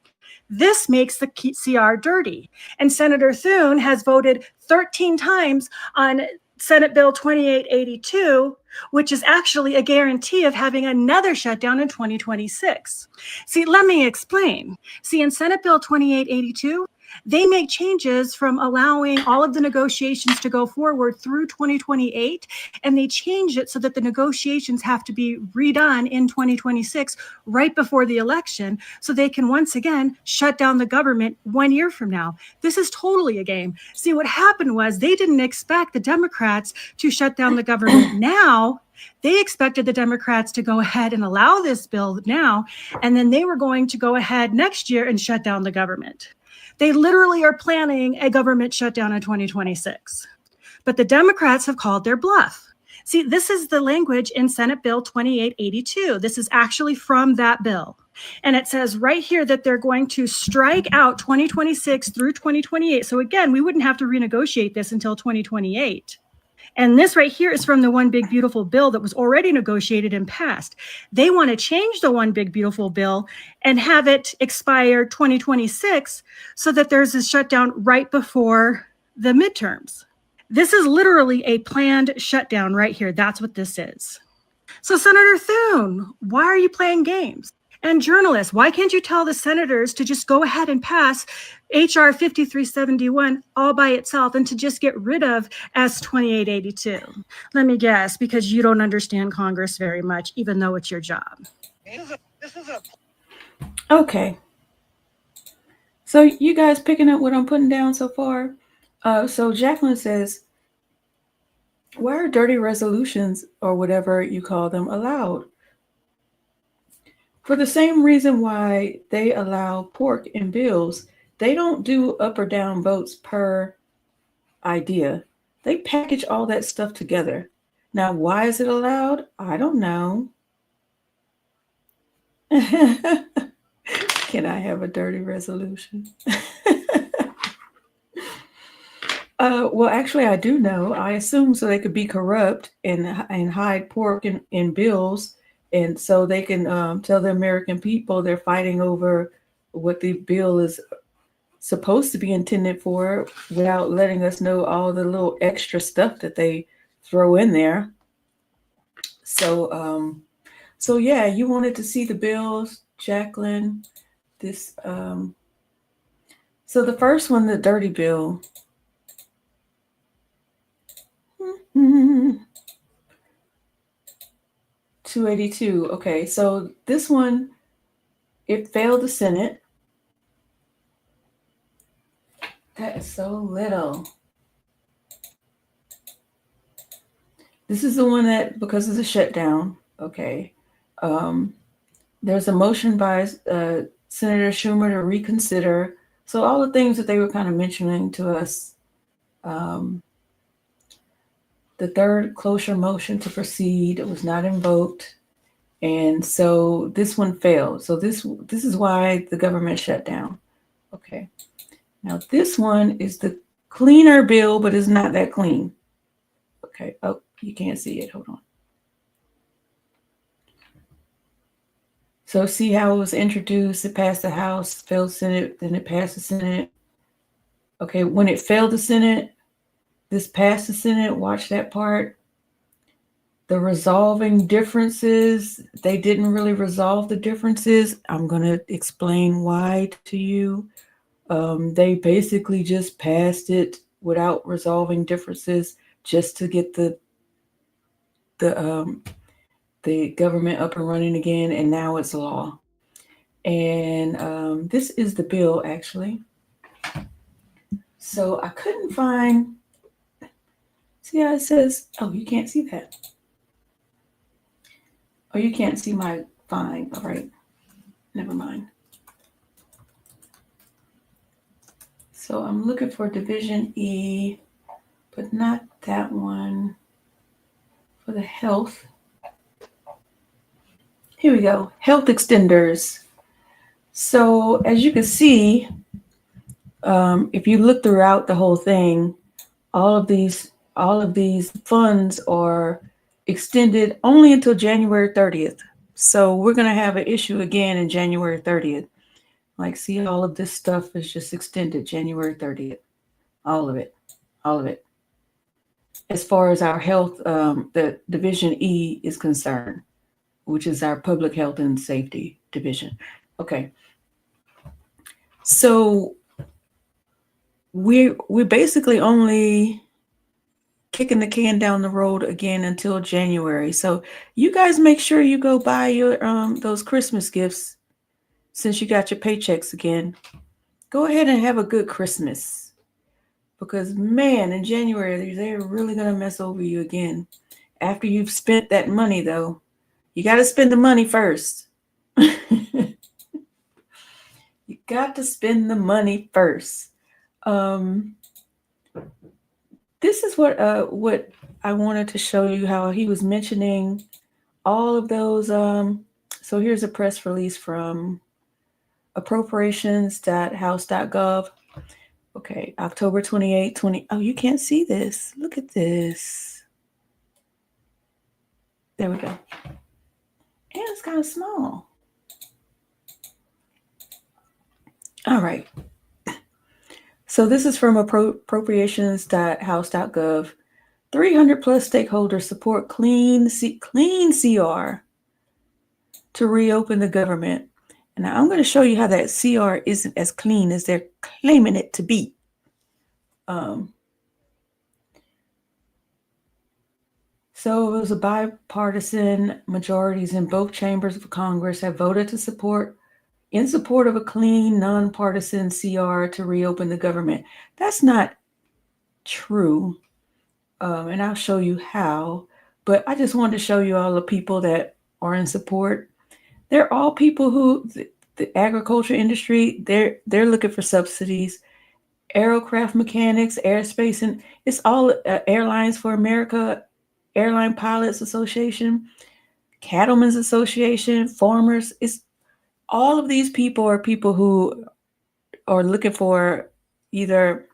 S6: This makes the CR dirty. And Senator Thune has voted 13 times on Senate Bill 2882, which is actually a guarantee of having another shutdown in 2026. See, let me explain. See, in Senate Bill 2882, they make changes from allowing all of the negotiations to go forward through 2028, and they change it so that the negotiations have to be redone in 2026 right before the election so they can once again shut down the government 1 year from now. This is totally a game. See, what happened was they didn't expect the Democrats to shut down the government now. They expected the Democrats to go ahead and allow this bill now, and then they were going to go ahead next year and shut down the government. They literally are planning a government shutdown in 2026. But the Democrats have called their bluff. See, this is the language in Senate Bill 2882. This is actually from that bill. And it says right here that they're going to strike out 2026 through 2028. So again, we wouldn't have to renegotiate this until 2028. And this right here is from the one big beautiful bill that was already negotiated and passed. They want to change the one big beautiful bill and have it expire 2026 so that there's a shutdown right before the midterms. This is literally a planned shutdown right here. That's what this is. So Senator Thune, why are you playing games? And journalists, why can't you tell the senators to just go ahead and pass HR 5371 all by itself and to just get rid of S 2882? Let me guess, because you don't understand Congress very much, even though it's your job.
S3: Okay. So you guys picking up what I'm putting down so far? So Jacqueline says, why are dirty resolutions or whatever you call them allowed? For the same reason why they allow pork in bills. They don't do up or down votes per idea. They package all that stuff together. Now, why is it allowed? I don't know. Can I have a dirty resolution? Well, actually, I do know. I assume so they could be corrupt and hide pork in bills. And so they can tell the American people they're fighting over what the bill is supposed to be intended for without letting us know all the little extra stuff that they throw in there. So yeah, you wanted to see the bills, Jacqueline. So the first one, the dirty bill. 282. Okay, so this one, it failed the Senate. That is so little. This is the one that, because of the shutdown, okay. There's a motion by Senator Schumer to reconsider. So all the things that they were kind of mentioning to us. The third cloture motion to proceed was not invoked. And so this one failed. So this is why the government shut down. Okay. Now this one is the cleaner bill, but it's not that clean. Okay. Oh, you can't see it. Hold on. So see how it was introduced. It passed the House, failed Senate, then it passed the Senate. Okay. When it failed the Senate, this passed the Senate. Watch that part. The resolving differences, they didn't really resolve the differences. I'm going to explain why to you. They basically just passed it without resolving differences just to get the government up and running again, and now it's law. And this is the bill, actually. So I couldn't find, see how it says, oh, you can't see that. Oh, you can't see my fine. All right. Never mind. So I'm looking for Division E, but not that one. For the health. Here we go. Health extenders. So as you can see, if you look throughout the whole thing, all of these funds are extended only until January 30th. So we're going to have an issue again in January 30th. Like, see, all of this stuff is just extended January 30th. All of it. As far as our health, the Division E is concerned, which is our public health and safety division. Okay. So we're basically only kicking the can down the road again until January. So you guys make sure you go buy your those Christmas gifts since you got your paychecks again. Go ahead and have a good Christmas, because man, in January they're really gonna mess over you again. After you've spent that money, though, you got to spend the money first. You got to spend the money first. This is what I wanted to show you, how he was mentioning all of those. So here's a press release from appropriations.house.gov. Okay, October 28, 20. Oh, you can't see this. Look at this. There we go. And it's kind of small. All right. So this is from appropriations.house.gov. 300 plus stakeholders support clean CR to reopen the government. And now I'm going to show you how that CR isn't as clean as they're claiming it to be. So it was a bipartisan majorities in both chambers of Congress have voted in support of a clean, nonpartisan CR to reopen the government. That's not true. And I'll show you how. But I just wanted to show you all the people that are in support. They're all people who, the agriculture industry, they're looking for subsidies. Aircraft mechanics, airspace, and it's all Airlines for America, Airline Pilots Association, Cattlemen's Association, farmers. It's all of these people are people who are looking for either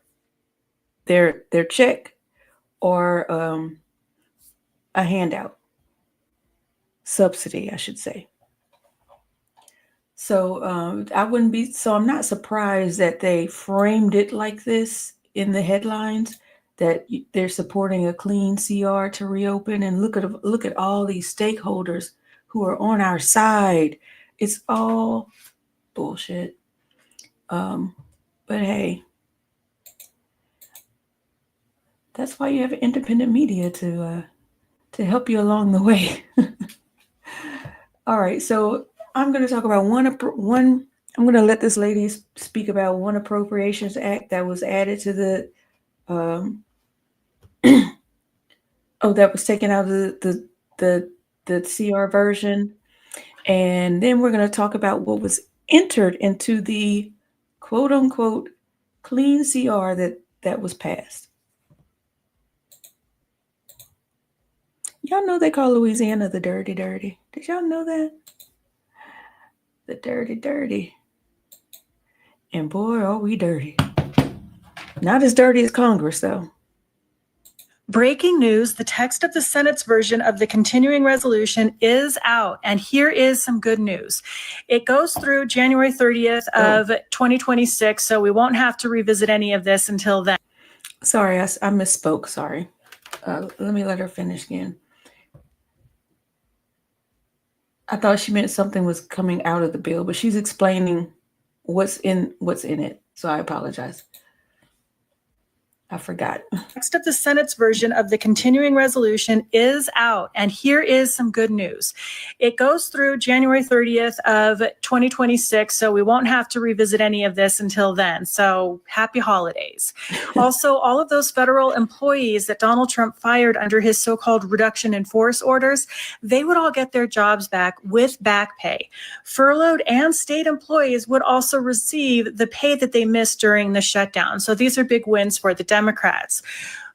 S3: their check or a handout, subsidy, I should say. So I'm not surprised that they framed it like this in the headlines, that they're supporting a clean CR to reopen, and look at all these stakeholders who are on our side. It's all bullshit. But hey, that's why you have independent media to help you along the way. All right, so I'm going to talk about one. I'm going to let this lady speak about one appropriations act that was added to the that was taken out of the CR version, and then we're going to talk about what was entered into the quote unquote clean CR that was passed. Y'all know they call Louisiana the dirty dirty. Did y'all know that? The dirty dirty. And boy, are we dirty. Not as dirty as Congress, though.
S6: Breaking news, the text of the Senate's version of the continuing resolution is out, and here is some good news. It goes through January 30th of 2026, so we won't have to revisit any of this until then.
S3: Sorry, I misspoke. Sorry. Let me let her finish again. I thought she meant something was coming out of the bill, but she's explaining what's in it. So I apologize. I forgot.
S6: Text of the Senate's version of the continuing resolution is out, and here is some good news. It goes through January 30th of 2026, so we won't have to revisit any of this until then. So happy holidays. Also, all of those federal employees that Donald Trump fired under his so-called reduction in force orders, they would all get their jobs back with back pay. Furloughed and state employees would also receive the pay that they missed during the shutdown. So these are big wins for the Democrats.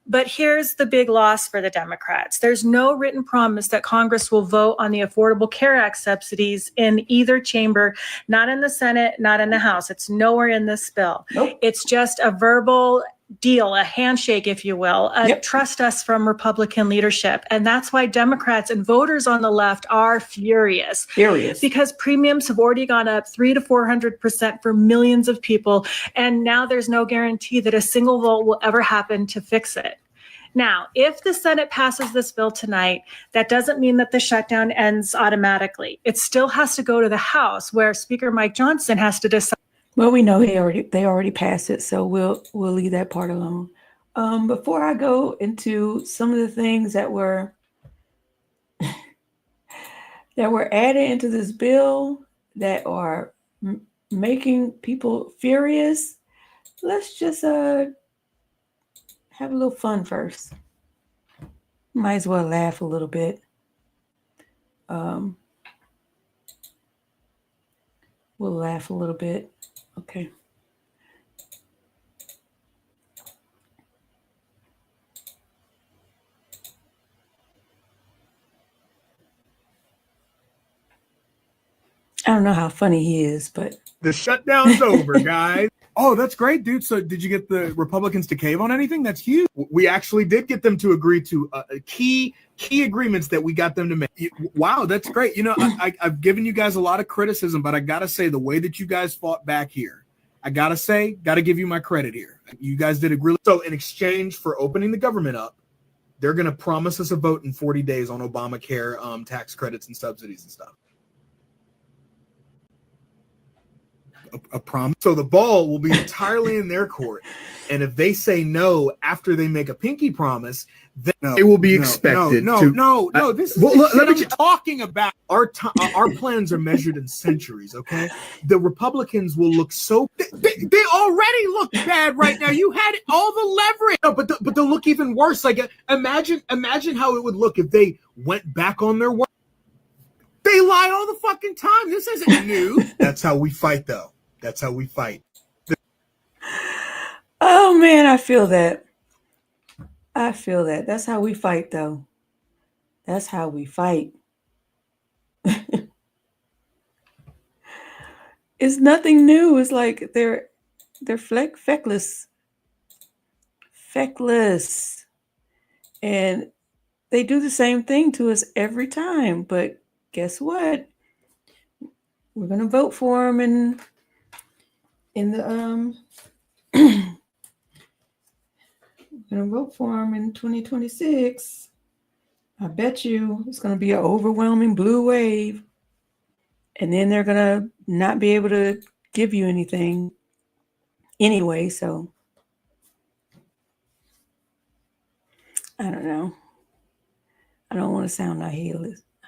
S6: But here's the big loss for the Democrats. There's no written promise that Congress will vote on the Affordable Care Act subsidies in either chamber, not in the Senate, not in the House. It's nowhere in this bill.
S3: Nope.
S6: It's just a verbal deal, a handshake, if you will, trust us from Republican leadership. And that's why Democrats and voters on the left are furious. Because premiums have already gone up 300 to 400% for millions of people. And now there's no guarantee that a single vote will ever happen to fix it. Now, if the Senate passes this bill tonight, that doesn't mean that the shutdown ends automatically. It still has to go to the House, where Speaker Mike Johnson has to decide.
S3: Well, we know they already passed it, so we'll leave that part alone. Before I go into some of the things that were added into this bill that are making people furious, let's just have a little fun first. Might as well laugh a little bit. We'll laugh a little bit. Okay. I don't know how funny he is, but
S8: the shutdown's over, guys. Oh, that's great, dude. So did you get the Republicans to cave on anything? That's huge. We actually did get them to agree to key agreements that we got them to make. Wow, that's great. You know, I've given you guys a lot of criticism, but I got to say the way that you guys fought back here, I got to give you my credit here. You guys did a really, so in exchange for opening the government up, they're going to promise us a vote in 40 days on Obamacare, tax credits and subsidies and stuff. A promise. So the ball will be entirely in their court. And if they say no after they make a pinky promise, then
S9: they will be expected
S8: to. This is what I'm talking about. Our plans are measured in centuries, okay? The Republicans will look so... They already look bad right now. You had all the leverage. No, but they'll look even worse. Like, imagine how it would look if they went back on their word. They lie all the fucking time. This isn't new. That's how we fight, though. That's how we fight.
S3: Oh, man, I feel that. That's how we fight, though. That's how we fight. It's nothing new. It's like they're feckless. Feckless. And they do the same thing to us every time. But guess what? we're gonna vote for him in the we're gonna vote for him in 2026. I bet you it's gonna be an overwhelming blue wave, and then they're gonna not be able to give you anything anyway. So I don't know. I don't want to sound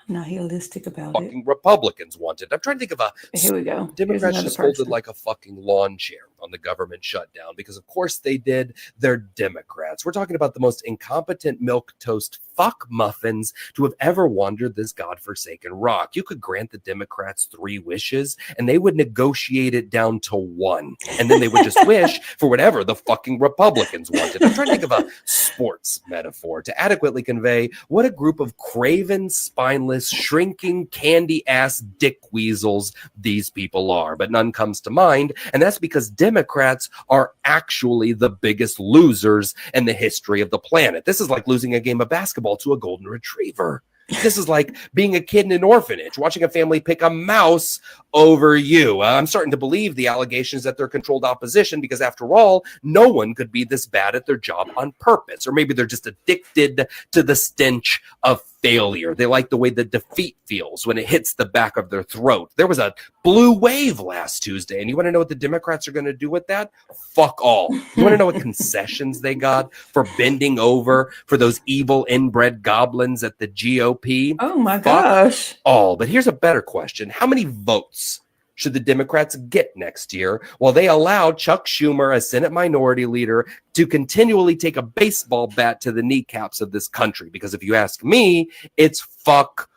S3: nihilistic about it.
S9: Fucking Republicans wanted. I'm trying to think of a
S3: Here we go. Here's
S9: Democrats
S3: another
S9: just folded
S3: person.
S9: like a fucking lawn chair on the government shutdown because, of course, they did. They're Democrats. We're talking about the most incompetent milquetoast fuck muffins to have ever wandered this godforsaken rock. You could grant the Democrats 3 wishes and they would negotiate it down to 1. And then they would just wish for whatever the fucking Republicans wanted. I'm trying to think of a sports metaphor to adequately convey what a group of craven, spineless, shrinking, candy-ass dick weasels these people are. But none comes to mind, and that's because Democrats are actually the biggest losers in the history of the planet. This is like losing a game of basketball to a golden retriever. This is like being a kid in an orphanage, watching a family pick a mouse over you. I'm starting to believe the allegations that they're controlled opposition because, after all, no one could be this bad at their job on purpose. Or maybe they're just addicted to the stench of failure. They like the way the defeat feels when it hits the back of their throat. There was a blue wave last Tuesday, and you want to know what the Democrats are going to do with that? Fuck all. You want to know what concessions they got for bending over for those evil inbred goblins at the GOP?
S3: Oh my
S9: Fuck
S3: gosh.
S9: all. But here's a better question. How many votes should the Democrats get next year while they allow Chuck Schumer, a Senate minority leader, to continually take a baseball bat to the kneecaps of this country? Because if you ask me, it's fuck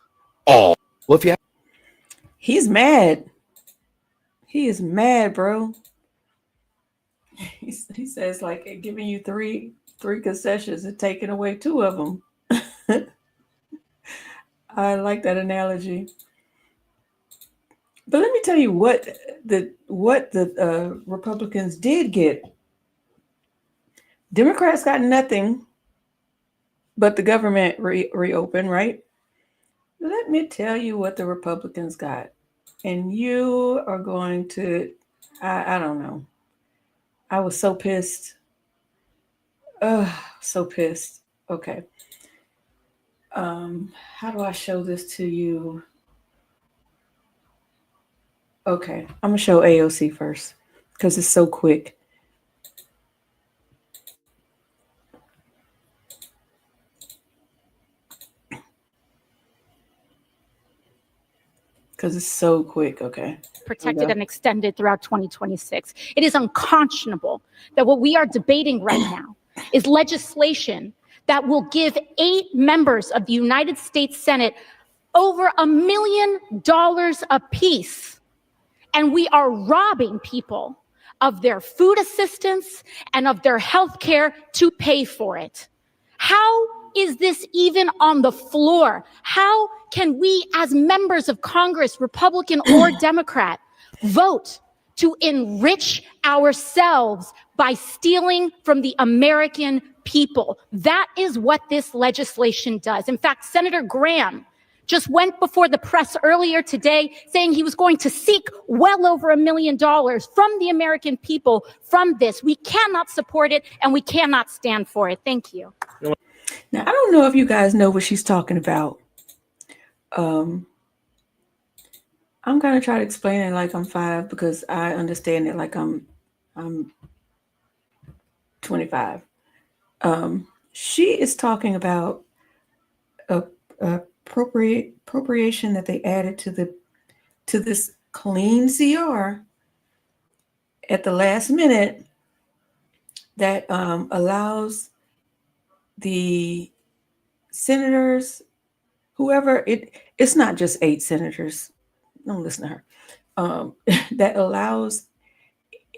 S9: all. Well, if you
S3: He's mad. He is mad, bro. He says like giving you three concessions and taking away 2 of them. I like that analogy. But let me tell you what the Republicans did get. Democrats got nothing but the government reopened, right? Let me tell you what the Republicans got. And you are going to, I don't know. I was so pissed. So pissed. Okay. How do I show this to you? Okay, I'm gonna show AOC first because it's so quick. Because it's so quick. Okay.
S10: Protected and extended throughout 2026. It is unconscionable that what we are debating right now is legislation that will give 8 members of the United States Senate over $1 million apiece. And we are robbing people of their food assistance and of their health care to pay for it. How is this even on the floor? How can we, as members of Congress, Republican or Democrat, vote to enrich ourselves by stealing from the American people? That is what this legislation does. In fact, Senator Graham just went before the press earlier today saying he was going to seek well over $1 million from the American people from this. We cannot support it and we cannot stand for it. Thank you.
S3: Now, I don't know if you guys know what she's talking about. I'm going to try to explain it like I'm 5 because I understand it like I'm 25. She is talking about appropriation that they added to this clean CR at the last minute that allows the senators, whoever it's not just 8 senators. Don't listen to her. That allows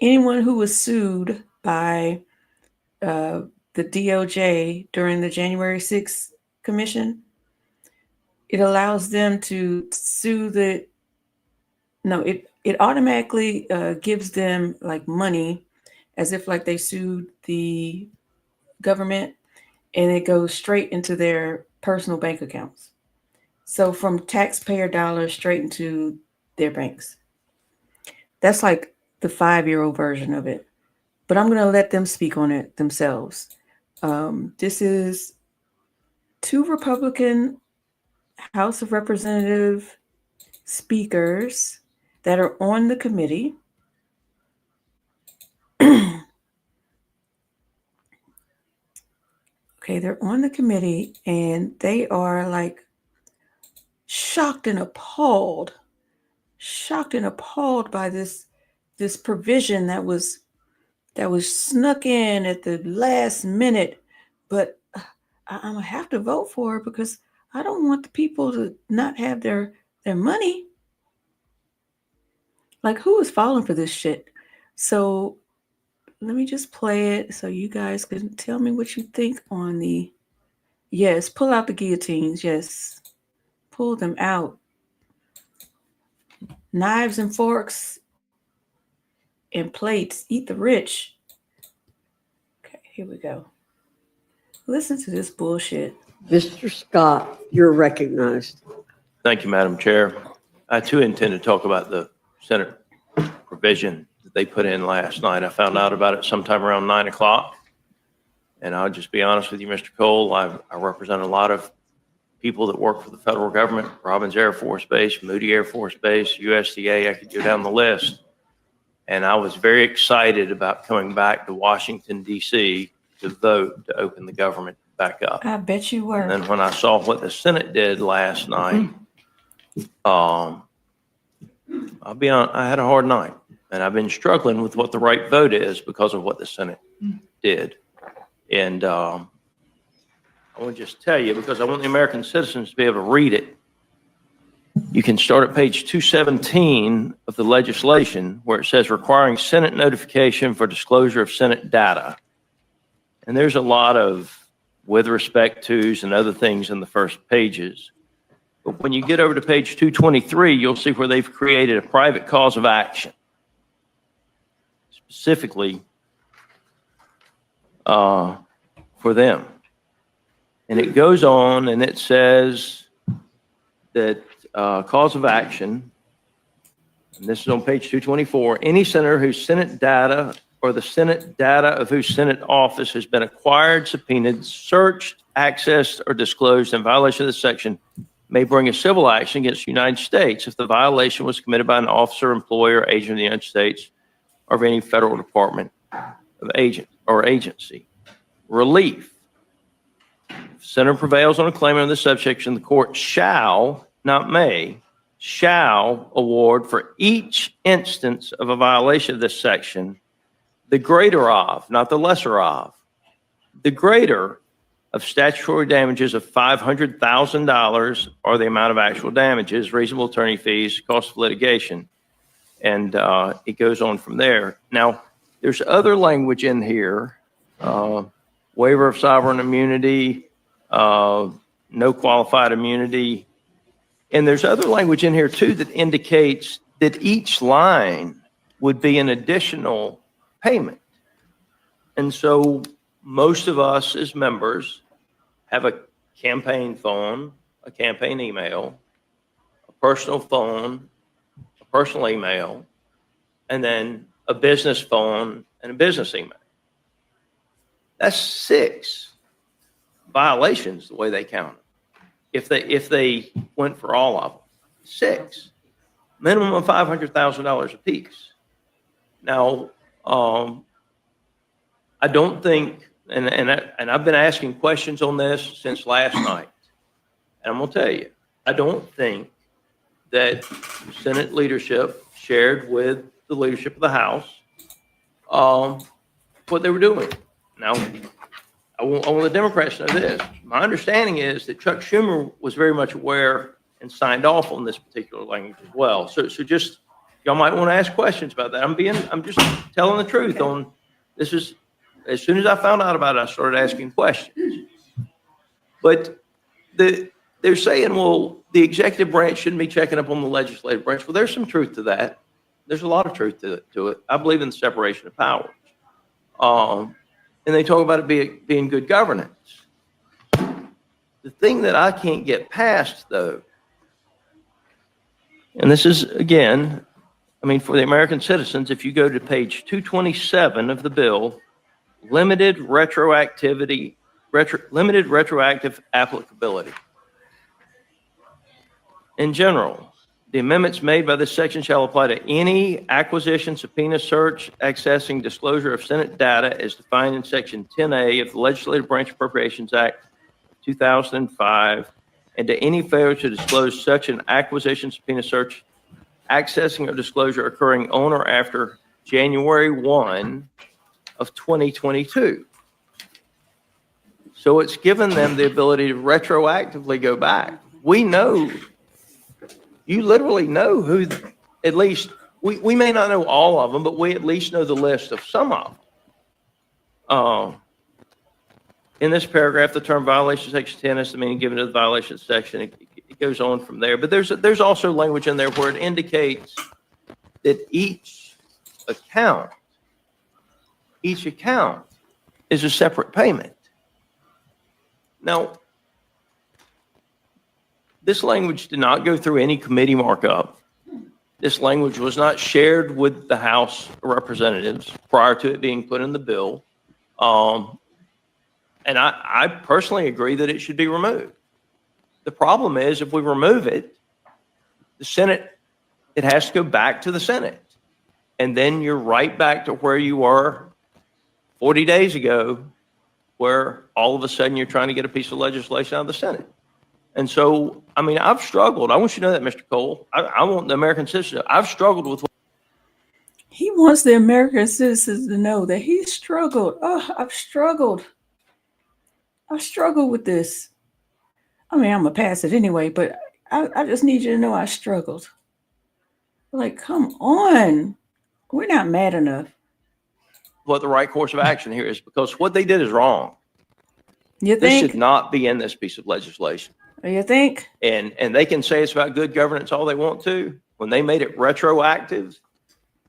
S3: anyone who was sued by the DOJ during the January 6th commission. It allows them to sue it automatically gives them like money as if like they sued the government, and it goes straight into their personal bank accounts. So from taxpayer dollars straight into their banks. That's like the 5-year-old version of it. But I'm going to let them speak on it themselves. This is 2 Republican House of Representative speakers that are on the committee. Okay, they're on the committee and they are like shocked and appalled by this provision that was snuck in at the last minute. But I'm gonna have to vote for it because I don't want the people to not have their money. Like, who is falling for this shit? So let me just play it so you guys can tell me what you think on the. Yes, pull out the guillotines. Yes, pull them out. Knives and forks and plates. Eat the rich. Okay, here we go. Listen to this bullshit.
S11: Mr. Scott, you're recognized.
S12: Thank you, Madam Chair. I too intend to talk about the Senate provision that they put in last night. I found out about it sometime around 9 o'clock. And I'll just be honest with you, Mr. Cole, I represent a lot of people that work for the federal government, Robins Air Force Base, Moody Air Force Base, USDA, I could go down the list. And I was very excited about coming back to Washington, D.C. to vote to open the government back up.
S3: I bet you were.
S12: And then when I saw what the Senate did last night, I'll be honest, I had a hard night. And I've been struggling with what the right vote is because of what the Senate did. And I want to just tell you, because I want the American citizens to be able to read it. You can start at page 217 of the legislation where it says requiring Senate notification for disclosure of Senate data. And there's a lot of with respect to's and other things in the first pages. But when you get over to page 223, you'll see where they've created a private cause of action. Specifically for them. And it goes on and it says that cause of action, and this is on page 224, any senator whose Senate data or the Senate data of whose Senate office has been acquired, subpoenaed, searched, accessed, or disclosed in violation of this section may bring a civil action against the United States if the violation was committed by an officer, employee, or agent of the United States or of any federal department of agent or agency. Relief. If the senator prevails on a claim under this subsection, the court shall, not may, shall award for each instance of a violation of this section the greater of, not the lesser of, the greater of statutory damages of $500,000 or the amount of actual damages, reasonable attorney fees, cost of litigation. And it goes on from there. Now, there's other language in here, waiver of sovereign immunity, no qualified immunity. And there's other language in here too that indicates that each line would be an additional payment. And so most of us as members have a campaign phone, a campaign email, a personal phone, a personal email, and then a business phone and a business email. That's 6 violations the way they count it. If they went for all of them, 6, minimum of $500,000 apiece. Now, I don't think, and I've been asking questions on this since last night, and I'm gonna tell you, I don't think that Senate leadership shared with the leadership of the House what they were doing. Now, I want the Democrats to know this. My understanding is that Chuck Schumer was very much aware and signed off on this particular language as well. So just, y'all might want to ask questions about that. I'm just telling the truth on this. Is as soon as I found out about it, I started asking questions. But they're saying, well, the executive branch shouldn't be checking up on the legislative branch. Well, there's some truth to that. There's a lot of truth to it. I believe in the separation of powers. And they talk about it being good governance. The thing that I can't get past, though, and this is, again, I mean, for the American citizens, if you go to page 227 of the bill, limited retroactive applicability. In general, the amendments made by this section shall apply to any acquisition, subpoena, search, accessing, disclosure of Senate data as defined in Section 10A of the Legislative Branch Appropriations Act 2005, and to any failure to disclose such an acquisition, subpoena, search, accessing, or disclosure occurring on or after January 1 of 2022. So it's given them the ability to retroactively go back. We know, you literally know who, at least, we may not know all of them, but we at least know the list of some of them. In this paragraph, the term violation section 10 is the meaning given to the violation section. It goes on from there. But there's also language in there where it indicates that each account is a separate payment. Now, this language did not go through any committee markup. This language was not shared with the House of Representatives prior to it being put in the bill. And I personally agree that it should be removed. The problem is if we remove it, the Senate, it has to go back to the Senate. And then you're right back to where you were 40 days ago, where all of a sudden you're trying to get a piece of legislation out of the Senate. And so, I mean, I've struggled. I want you to know that, Mr. Cole. I want the American citizen. I've struggled with.
S3: He wants the American citizens to know that he struggled. Oh, I've struggled. I struggle with this. I mean, I'm going to pass it anyway, but I just need you to know I struggled. Like, come on. We're not mad enough.
S12: What the right course of action here is, because what they did is wrong.
S3: You
S12: This
S3: think?
S12: should not be in this piece of legislation.
S3: You think?
S12: And they can say it's about good governance all they want to. When they made it retroactive,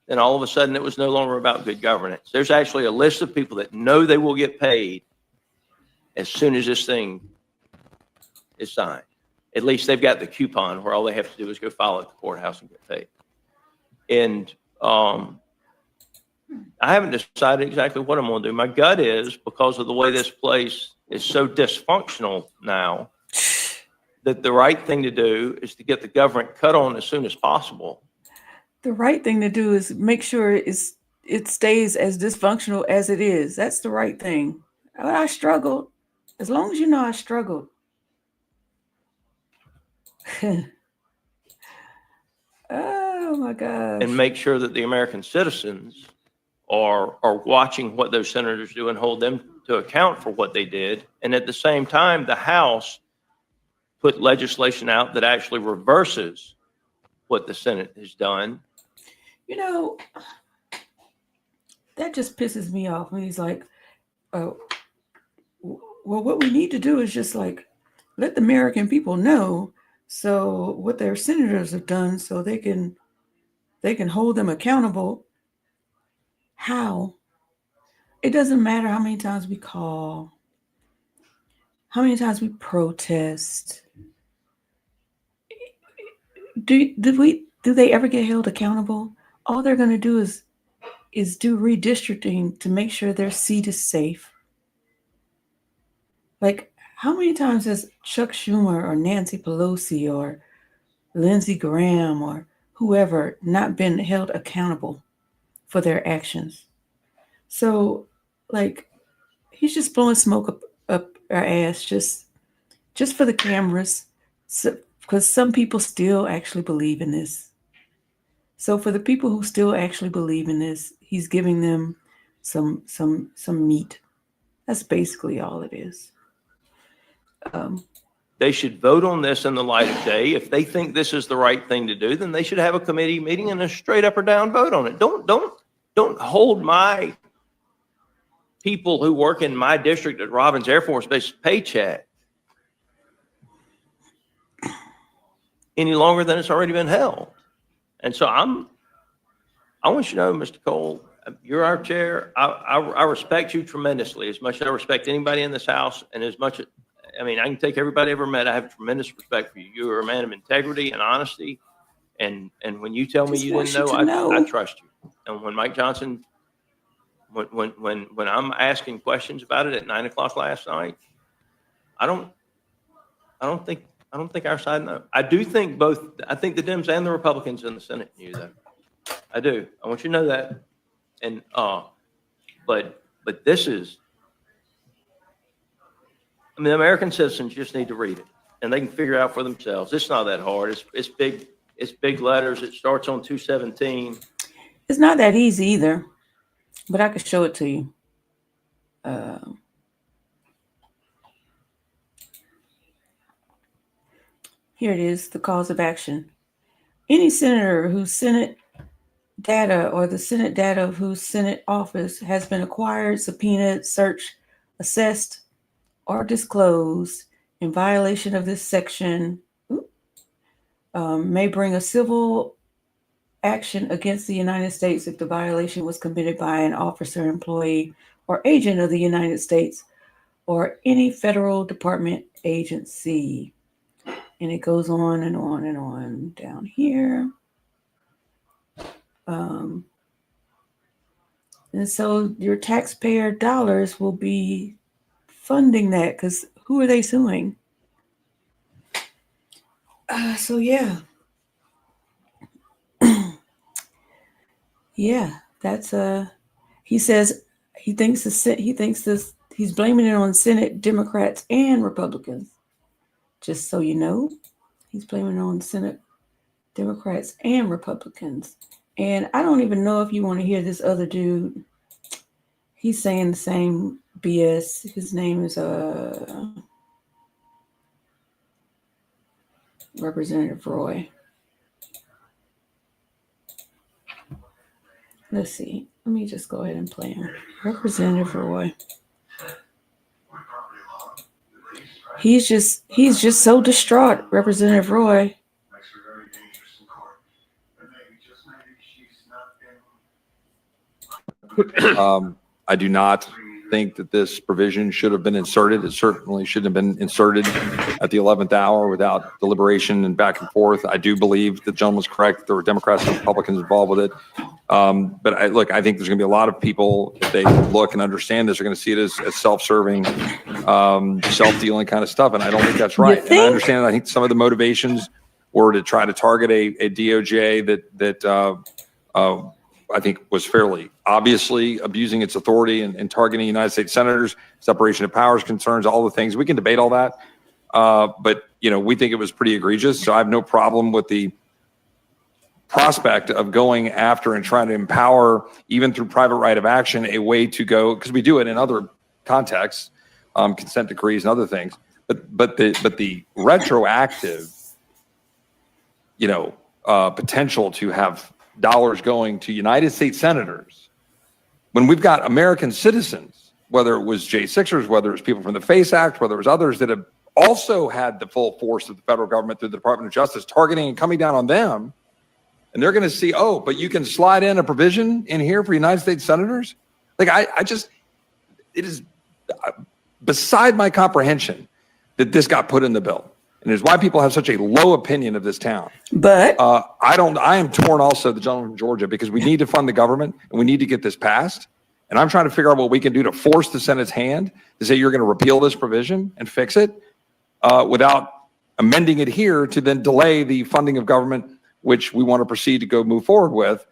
S12: then all of a sudden it was no longer about good governance. There's actually a list of people that know they will get paid as soon as this thing is signed. At least they've got the coupon where all they have to do is go file at the courthouse and get paid. And I haven't decided exactly what I'm going to do. My gut is, because of the way this place is so dysfunctional now, that the right thing to do is to get the government cut on as soon as possible.
S3: The right thing to do is make sure it stays as dysfunctional as it is. That's the right thing. I struggled. As long as you know I struggled. Oh my gosh.
S12: And make sure that the American citizens are watching what those senators do and hold them to account for what they did. And at the same time, the House put legislation out that actually reverses what the Senate has done.
S3: You know, that just pisses me off when he's like, well, what we need to do is just like let the American people know so what their senators have done so they can hold them accountable. How? It doesn't matter how many times we call, how many times we protest. Do they ever get held accountable? All they're going to do is do redistricting to make sure their seat is safe. Like, how many times has Chuck Schumer or Nancy Pelosi or Lindsey Graham or whoever not been held accountable for their actions? So, like, he's just blowing smoke up our ass just for the cameras, because some people still actually believe in this. So for the people who still actually believe in this, he's giving them some meat. That's basically all it is.
S12: They should vote on this in the light of day. If they think this is the right thing to do, then they should have a committee meeting and a straight up or down vote on it. Don't hold my people who work in my district at Robins Air Force Base paycheck any longer than it's already been held. And so I want you to know, Mr. Cole, you're our chair. I respect you tremendously, as much as I respect anybody in this house, and as much, I mean, I can take everybody I ever met. I have tremendous respect for you. You are a man of integrity and honesty. And when you tell me
S3: Just
S12: you
S3: want
S12: didn't
S3: you to
S12: know, I
S3: know.
S12: trust you. And when Mike Johnson, when I'm asking questions about it at 9 o'clock last night, I don't think our side knows. I think the Dems and the Republicans in the Senate knew though. I do. I want you to know that. And but this is, I mean, American citizens just need to read it and they can figure it out for themselves. It's not that hard. It's big letters. It starts on 217.
S3: It's not that easy either, but I could show it to you. Here it is, the cause of action. Any senator whose Senate data or the Senate data of whose Senate office has been acquired, subpoenaed, searched, assessed, or disclosed in violation of this section may bring a civil action against the United States if the violation was committed by an officer, employee, or agent of the United States or any federal department agency. And it goes on and on and on down here. And so your taxpayer dollars will be funding that, because who are they suing? So yeah. Yeah, that's he says he's blaming it on Senate Democrats and Republicans. Just so you know, he's blaming it on Senate Democrats and Republicans. And I don't even know if you want to hear this other dude. He's saying the same BS. His name is Representative Roy. Let's see. Let me just go ahead and play him. Representative Roy. He's just so distraught, Representative Roy.
S13: I do not think that this provision should have been inserted. It certainly shouldn't have been inserted at the 11th hour without deliberation and back and forth. I do believe the gentleman's correct that there were Democrats and Republicans involved with it. But I think there's going to be a lot of people, if they look and understand this, are going to see it as self-serving, self-dealing kind of stuff. And I don't think that's right. And I understand, I think some of the motivations were to try to target a DOJ that I think was fairly obviously abusing its authority and targeting United States senators, separation of powers concerns, all the things. We can debate all that. But, we think it was pretty egregious. So I have no problem with the prospect of going after and trying to empower, even through private right of action, a way to go, because we do it in other contexts, consent decrees and other things. But the retroactive, potential to have dollars going to United States senators when we've got American citizens, whether it was J6ers, whether it was people from the FACE Act, whether it was others that have also had the full force of the federal government through the Department of Justice targeting and coming down on them. And they're going to see, but you can slide in a provision in here for United States senators. Like, it is beside my comprehension that this got put in the bill. And it's why people have such a low opinion of this town.
S3: But
S13: I am torn also, the gentleman from Georgia, because we need to fund the government and we need to get this passed. And I'm trying to figure out what we can do to force the Senate's hand to say you're going to repeal this provision and fix it without amending it here to then delay the funding of government, which we want to proceed to go move forward with.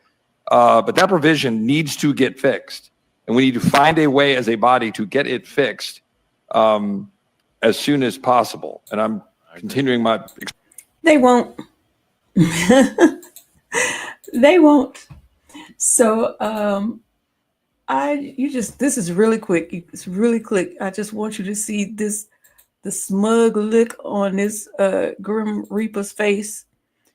S13: But that provision needs to get fixed. And we need to find a way as a body to get it fixed as soon as possible. And I'm continuing my.
S3: They won't. They won't. So this is really quick. It's really quick. I just want you to see the smug look on this Grim Reaper's face.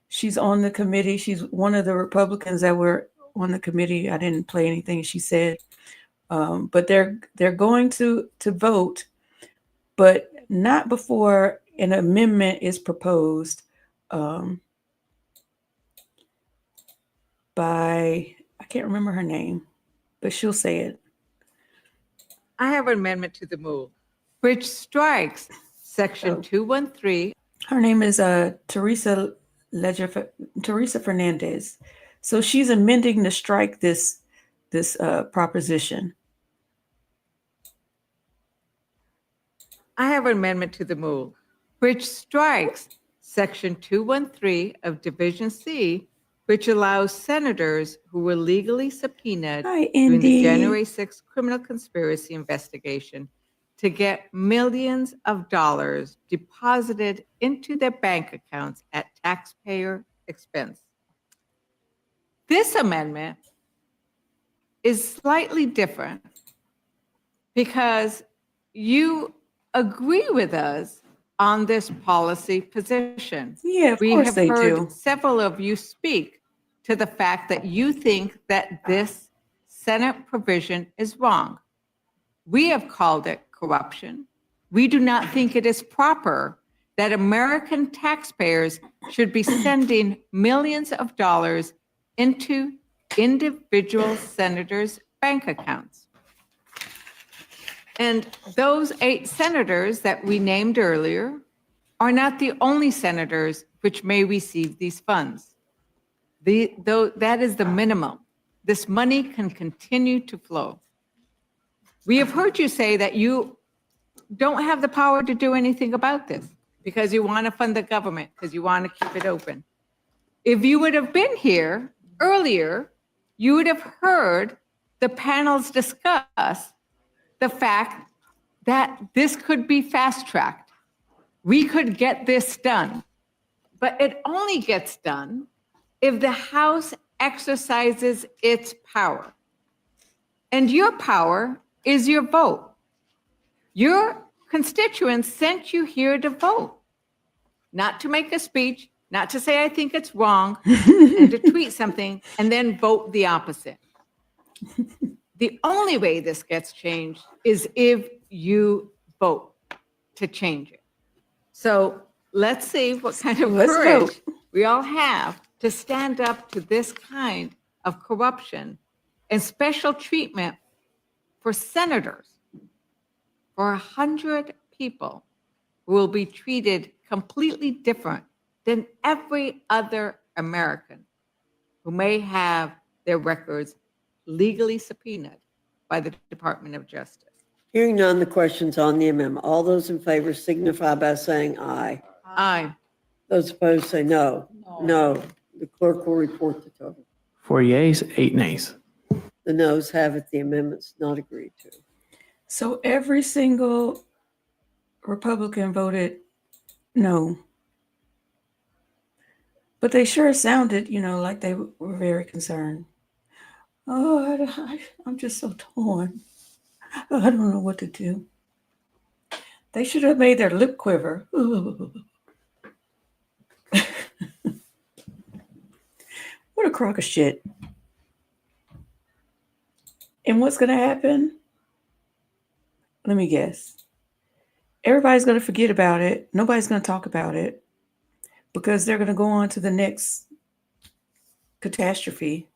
S3: She's on the committee. She's one of the Republicans that were on the committee. I didn't play anything she said, but they're going to vote, but not before an amendment is proposed by, I can't remember her name, but she'll say it.
S14: I have an amendment to the move, which strikes section 213.
S3: Her name is Teresa Teresa Fernandez. So she's amending to strike this proposition.
S14: I have an amendment to the move, which strikes Section 213 of Division C, which allows senators who were legally subpoenaed
S3: Hi,
S14: during the
S3: Indy.
S14: January 6th criminal conspiracy investigation to get millions of dollars deposited into their bank accounts at taxpayer expense. This amendment is slightly different because you agree with us on this policy position.
S3: Yeah, of
S14: We
S3: course
S14: have
S3: they
S14: heard
S3: do.
S14: several of you speak to the fact that you think that this Senate provision is wrong. We have called it corruption. We do not think it is proper that American taxpayers should be sending millions of dollars into individual senators' bank accounts. And those 8 senators that we named earlier are not the only senators which may receive these funds. That is the minimum. This money can continue to flow. We have heard you say that you don't have the power to do anything about this because you want to fund the government, because you want to keep it open. If you would have been here earlier, you would have heard the panels discuss the fact that this could be fast-tracked. We could get this done, but it only gets done if the House exercises its power. And your power is your vote. Your constituents sent you here to vote, not to make a speech, not to say, I think it's wrong, and to tweet something and then vote the opposite. The only way this gets changed is if you vote to change it. So let's see what kind of courage we all have to stand up to this kind of corruption and special treatment for senators, for 100 people who will be treated completely different than every other American who may have their records legally subpoenaed by the Department of Justice.
S11: Hearing none, the question's on the amendment. All those in favor signify by saying aye.
S14: Aye.
S11: Those opposed say no. No. The clerk will report the total.
S15: 4 yeas, 8 nays.
S11: The noes have it. The amendment's not agreed to.
S3: So every single Republican voted no. But they sure sounded, like they were very concerned. Oh, I'm just so torn. I don't know what to do. They should have made their lip quiver. What a crock of shit. And what's going to happen? Let me guess. Everybody's going to forget about it. Nobody's going to talk about it because they're going to go on to the next catastrophe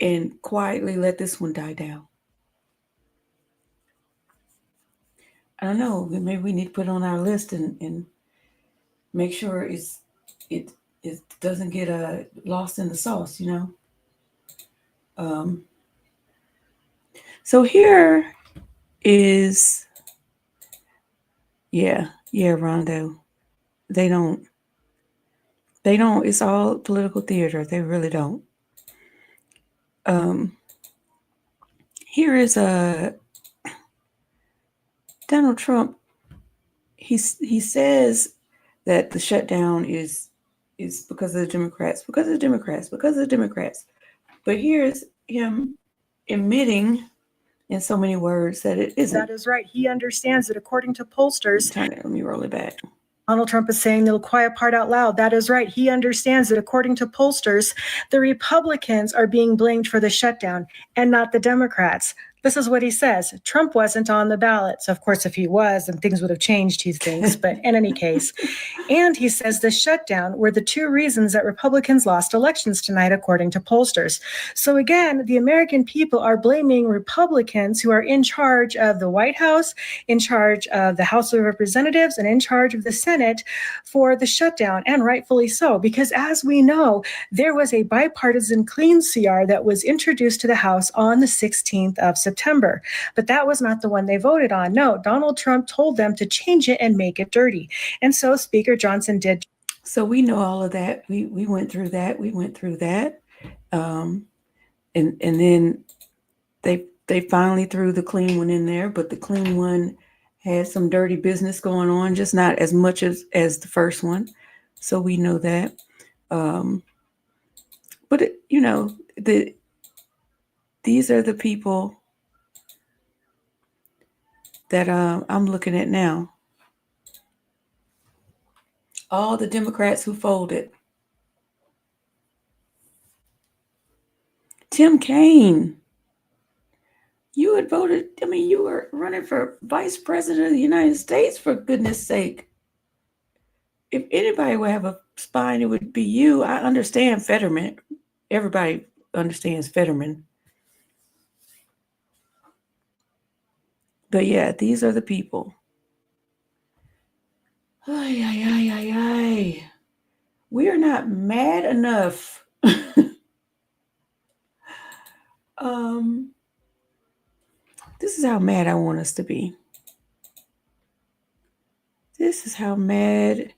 S3: and quietly let this one die down. I don't know. Maybe we need to put it on our list and make sure it doesn't get lost in the sauce, So here is, Rondo. They don't, it's all political theater. They really don't. Here is Donald Trump. He says that the shutdown is because of the Democrats, But here's him admitting in so many words that it isn't.
S16: That is right. He understands that according to pollsters.
S3: Let me roll it back.
S16: Donald Trump is saying the quiet part out loud. That is right. He understands that according to pollsters, the Republicans are being blamed for the shutdown and not the Democrats. This is what he says. Trump wasn't on the ballot. So, of course, if he was, then things would have changed, he thinks. But in any case, and he says the shutdown were the two reasons that Republicans lost elections tonight, according to pollsters. So, again, the American people are blaming Republicans who are in charge of the White House, in charge of the House of Representatives, and in charge of the Senate for the shutdown, and rightfully so, because as we know, there was a bipartisan clean CR that was introduced to the House on the 16th of September. But that was not the one they voted on. No, Donald Trump told them to change it and make it dirty. And so Speaker Johnson did.
S3: So we know all of that. We went through that. We went through that. And then they finally threw the clean one in there, but the clean one had some dirty business going on, just not as much as the first one. So we know that. But these are the people that I'm looking at now. All the Democrats who folded. Tim Kaine. You had voted, you were running for vice president of the United States, for goodness sake. If anybody would have a spine, it would be you. I understand Fetterman. Everybody understands Fetterman. But yeah, these are the people. Ay, ay, ay, ay, ay. We are not mad enough. This is how mad I want us to be. This is how mad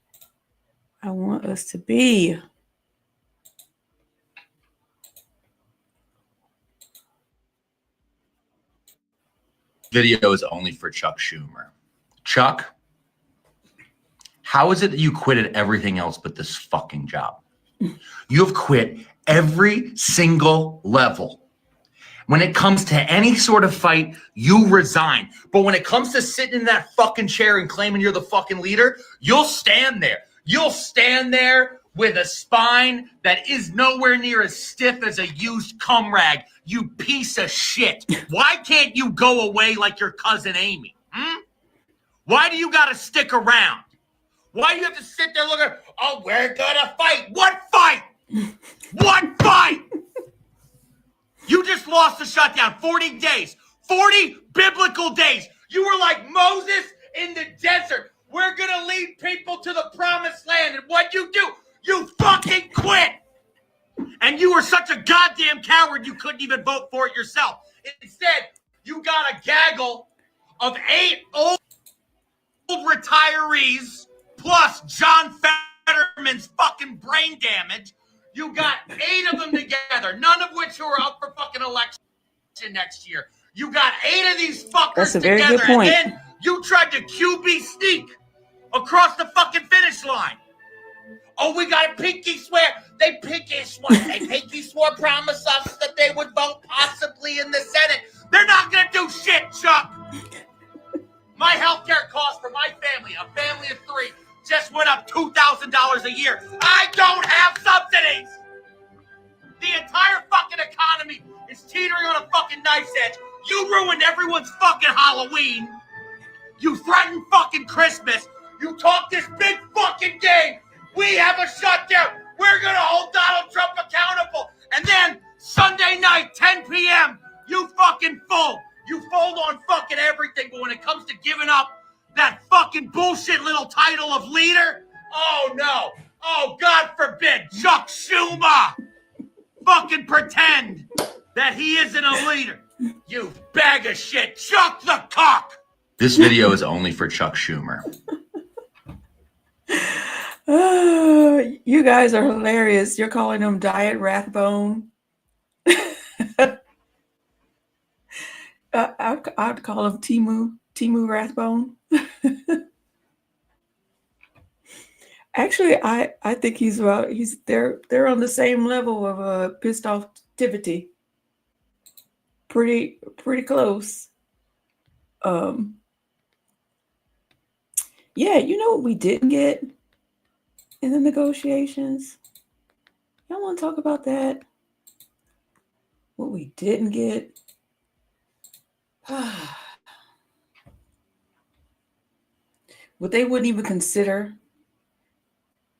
S3: I want us to be.
S17: Video is only for Chuck Schumer. Chuck, how is it that you quit at everything else but this fucking job? You have quit every single level. When it comes to any sort of fight, you resign. But when it comes to sitting in that fucking chair and claiming you're the fucking leader, you'll stand there. You'll stand there with a spine that is nowhere near as stiff as a used cum rag. You piece of shit. Why can't you go away like your cousin Amy? Why do you got to stick around? Why do you have to sit there looking, oh, we're gonna fight. What fight? What fight? You just lost the shutdown. 40 days. 40 biblical days. You were like Moses in the desert. We're going to lead people to the promised land. And what'd you do? You fucking quit. And you were such a goddamn coward you couldn't even vote for it yourself. Instead, you got a gaggle of 8 old retirees plus John Fetterman's fucking brain damage. You got 8 of them together, none of which are up for fucking election next year. You got 8 of these fuckers
S3: That's a very
S17: together,
S3: good point.
S17: and then you tried to QB sneak across the fucking finish line. Oh, we got a pinky swear. They pinky swore, promised us that they would vote possibly in the Senate. They're not gonna do shit, Chuck. My healthcare cost for my family, a family of 3, just went up $2,000 a year. I don't have subsidies. The entire fucking economy is teetering on a fucking knife's edge. You ruined everyone's fucking Halloween. You threatened fucking Christmas. You talk this big fucking game. We have a shutdown. We're gonna hold Donald Trump accountable. And then Sunday night, 10 p.m., you fucking fold. You fold on fucking everything. But when it comes to giving up that fucking bullshit little title of leader, oh no. Oh, God forbid, Chuck Schumer fucking pretend that he isn't a leader. You bag of shit. Chuck the cock. This video is only for Chuck Schumer.
S3: You guys are hilarious. You're calling him Diet Rathbone. I'd call him Timu Rathbone. Actually, I think they're on the same level of pissed offtivity. Pretty close. Yeah, you know what we didn't get in the negotiations? Y'all want to talk about that? What we didn't get? What they wouldn't even consider.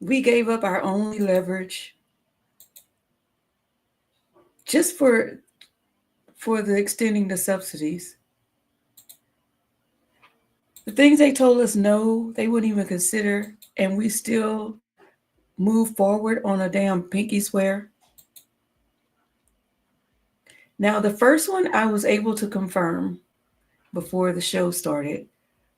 S3: We gave up our only leverage just for the extending the subsidies. The things they told us no, they wouldn't even consider, and we still move forward on a damn pinky swear. Now, the first one I was able to confirm before the show started.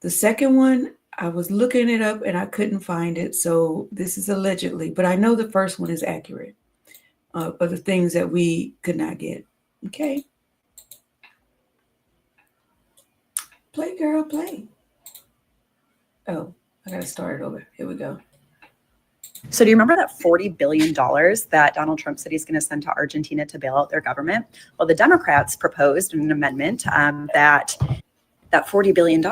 S3: The second one, I was looking it up and I couldn't find it. So this is allegedly, but I know the first one is accurate of the things that we could not get. Okay. Play, girl, play. Oh, I got to start it over. Here we go.
S18: So do you remember that $40 billion that Donald Trump said he's going to send to Argentina to bail out their government? Well, the Democrats proposed an amendment that $40 billion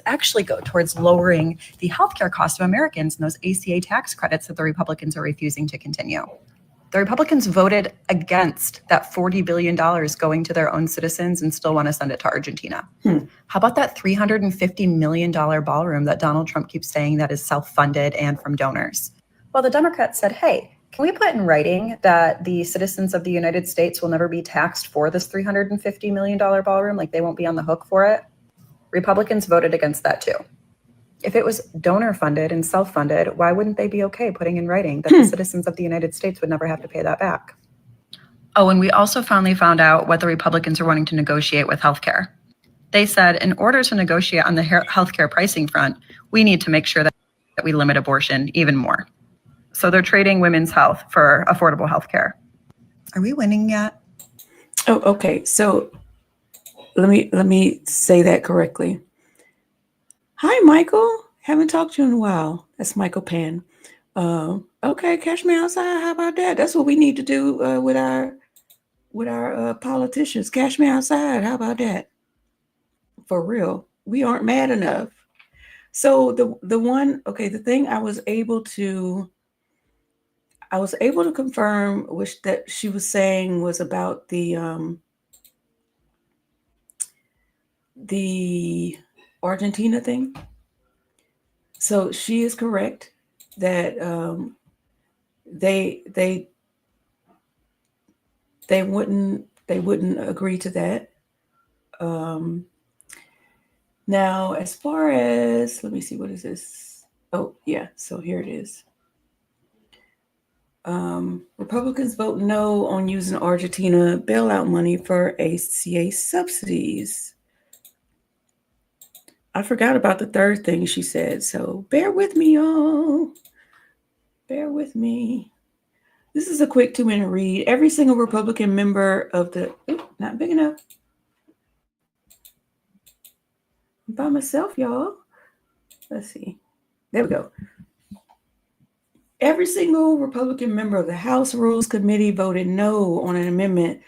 S18: actually go towards lowering the healthcare cost of Americans and those ACA tax credits that the Republicans are refusing to continue. The Republicans voted against that $40 billion going to their own citizens and still want to send it to Argentina. How about that $350 million ballroom that Donald Trump keeps saying that is self-funded and from donors? Well, the Democrats said, hey, can we put in writing that the citizens of the United States will never be taxed for this $350 million ballroom? Like they won't be on the hook for it? Republicans voted against that too. If it was donor funded and self-funded, why wouldn't they be okay putting in writing that the citizens of the United States would never have to pay that back? Oh, and we also finally found out what the Republicans are wanting to negotiate with healthcare. They said in order to negotiate on the healthcare pricing front, we need to make sure that we limit abortion even more. So they're trading women's health for affordable healthcare. Are we winning yet?
S3: Oh, okay. So let me say that correctly. Hi, Michael. Haven't talked to you in a while. That's Michael Penn. Okay, catch me outside. How about that? That's what we need to do with our politicians. Catch me outside. How about that? For real, we aren't mad enough. So the thing I was able to confirm, which that she was saying was about the Argentina thing. So she is correct that they wouldn't agree to that. Now, as far as, let me see, what is this? Oh, yeah, so here it is. Republicans vote no on using Argentina bailout money for ACA subsidies. I forgot about the third thing she said, so bear with me, y'all. Bear with me. This is a quick 2-minute read. Every single Republican member of the, not big enough. By myself, y'all. Let's see. There we go. Every single Republican member of the House Rules Committee voted no on an amendment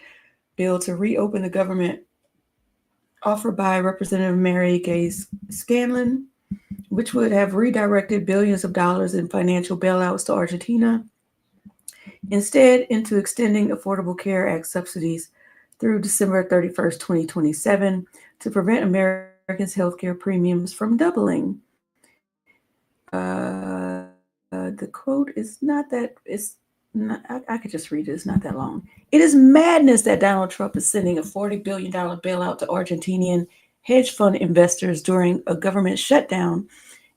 S3: bill to reopen the government offered by Representative Mary Gay Scanlon, which would have redirected billions of dollars in financial bailouts to Argentina, instead into extending Affordable Care Act subsidies through December 31st, 2027 to prevent Americans' healthcare premiums from doubling. The quote is not that, I could just read it, it's not that long. It is madness that Donald Trump is sending a $40 billion bailout to Argentinian hedge fund investors during a government shutdown,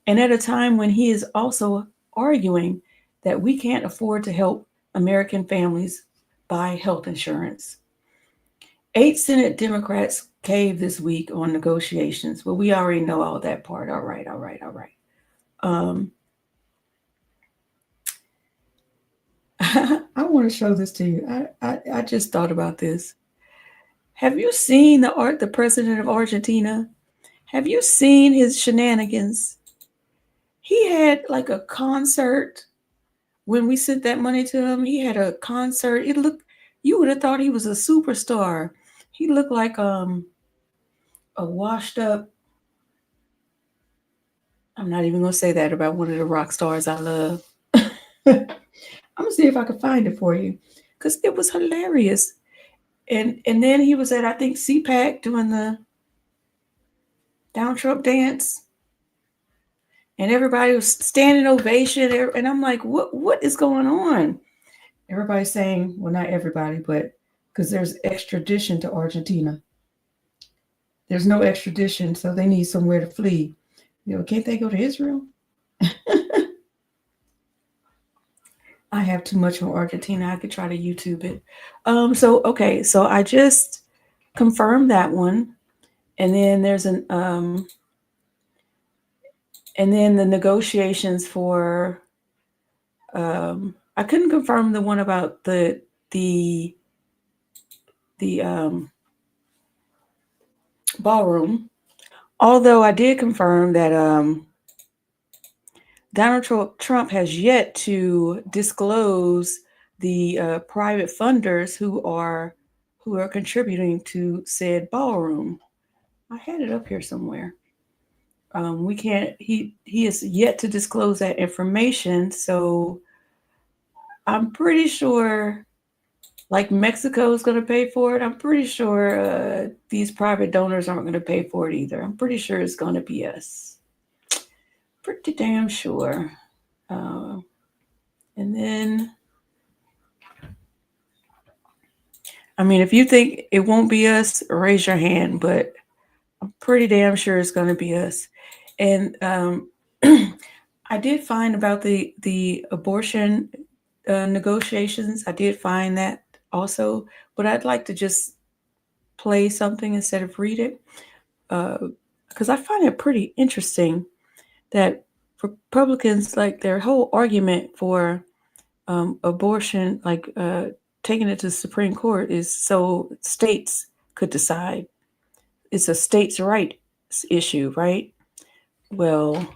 S3: and at a time when he is also arguing that we can't afford to help American families buy health insurance. 8 Senate Democrats caved this week on negotiations. Well, we already know all that part. All right. I want to show this to you. I just thought about this. Have you seen the president of Argentina? Have you seen his shenanigans? He had like a concert when we sent that money to him. He had a concert. You would have thought he was a superstar. He looked like a washed up. I'm not even going to say that about one of the rock stars I love. I'm going to see if I can find it for you because it was hilarious. And then he was at, I think, CPAC doing the Donald Trump dance, and everybody was standing ovation, and I'm like, what is going on? Everybody's saying, well, not everybody, but because there's extradition to Argentina. There's no extradition, so they need somewhere to flee. Can't they go to Israel? I have too much on Argentina. I could try to YouTube it. So I just confirmed that one. And then there's and then the negotiations for, I couldn't confirm the one about the ballroom, although I did confirm that Donald Trump has yet to disclose the private funders who are contributing to said ballroom. I had it up here somewhere. We can't. He is yet to disclose that information. So I'm pretty sure, like Mexico is going to pay for it. I'm pretty sure these private donors aren't going to pay for it either. I'm pretty sure it's going to be us. Pretty damn sure. And then, I mean, if you think it won't be us, raise your hand, but I'm pretty damn sure it's going to be us. And I did find about the abortion negotiations. I did find that also, but I'd like to just play something instead of read it, because I find it pretty interesting that Republicans, like, their whole argument for abortion, like taking it to the Supreme Court, is so states could decide. It's a states' rights issue, right? Well,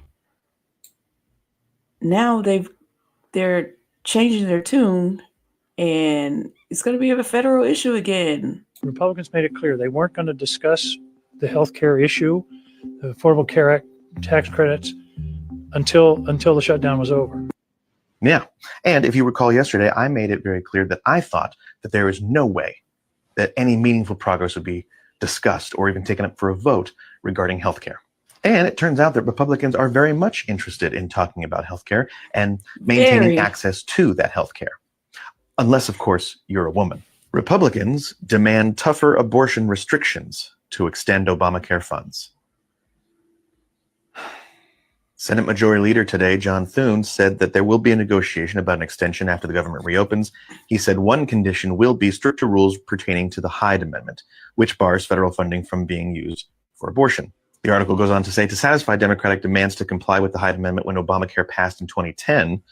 S3: now they're changing their tune, and it's going to be a federal issue again.
S19: Republicans made it clear they weren't going to discuss the health care issue, the Affordable Care Act tax credits, until the shutdown was over.
S20: Yeah. And if you recall yesterday, I made it very clear that I thought that there is no way that any meaningful progress would be discussed or even taken up for a vote regarding healthcare. And it turns out that Republicans are very much interested in talking about healthcare and maintaining access to that healthcare. Unless, of course, you're a woman. Republicans demand tougher abortion restrictions to extend Obamacare funds. Senate Majority Leader today, John Thune, said that there will be a negotiation about an extension after the government reopens. He said one condition will be stricter rules pertaining to the Hyde Amendment, which bars federal funding from being used for abortion. The article goes on to say, to satisfy Democratic demands to comply with the Hyde Amendment when Obamacare passed in 2010,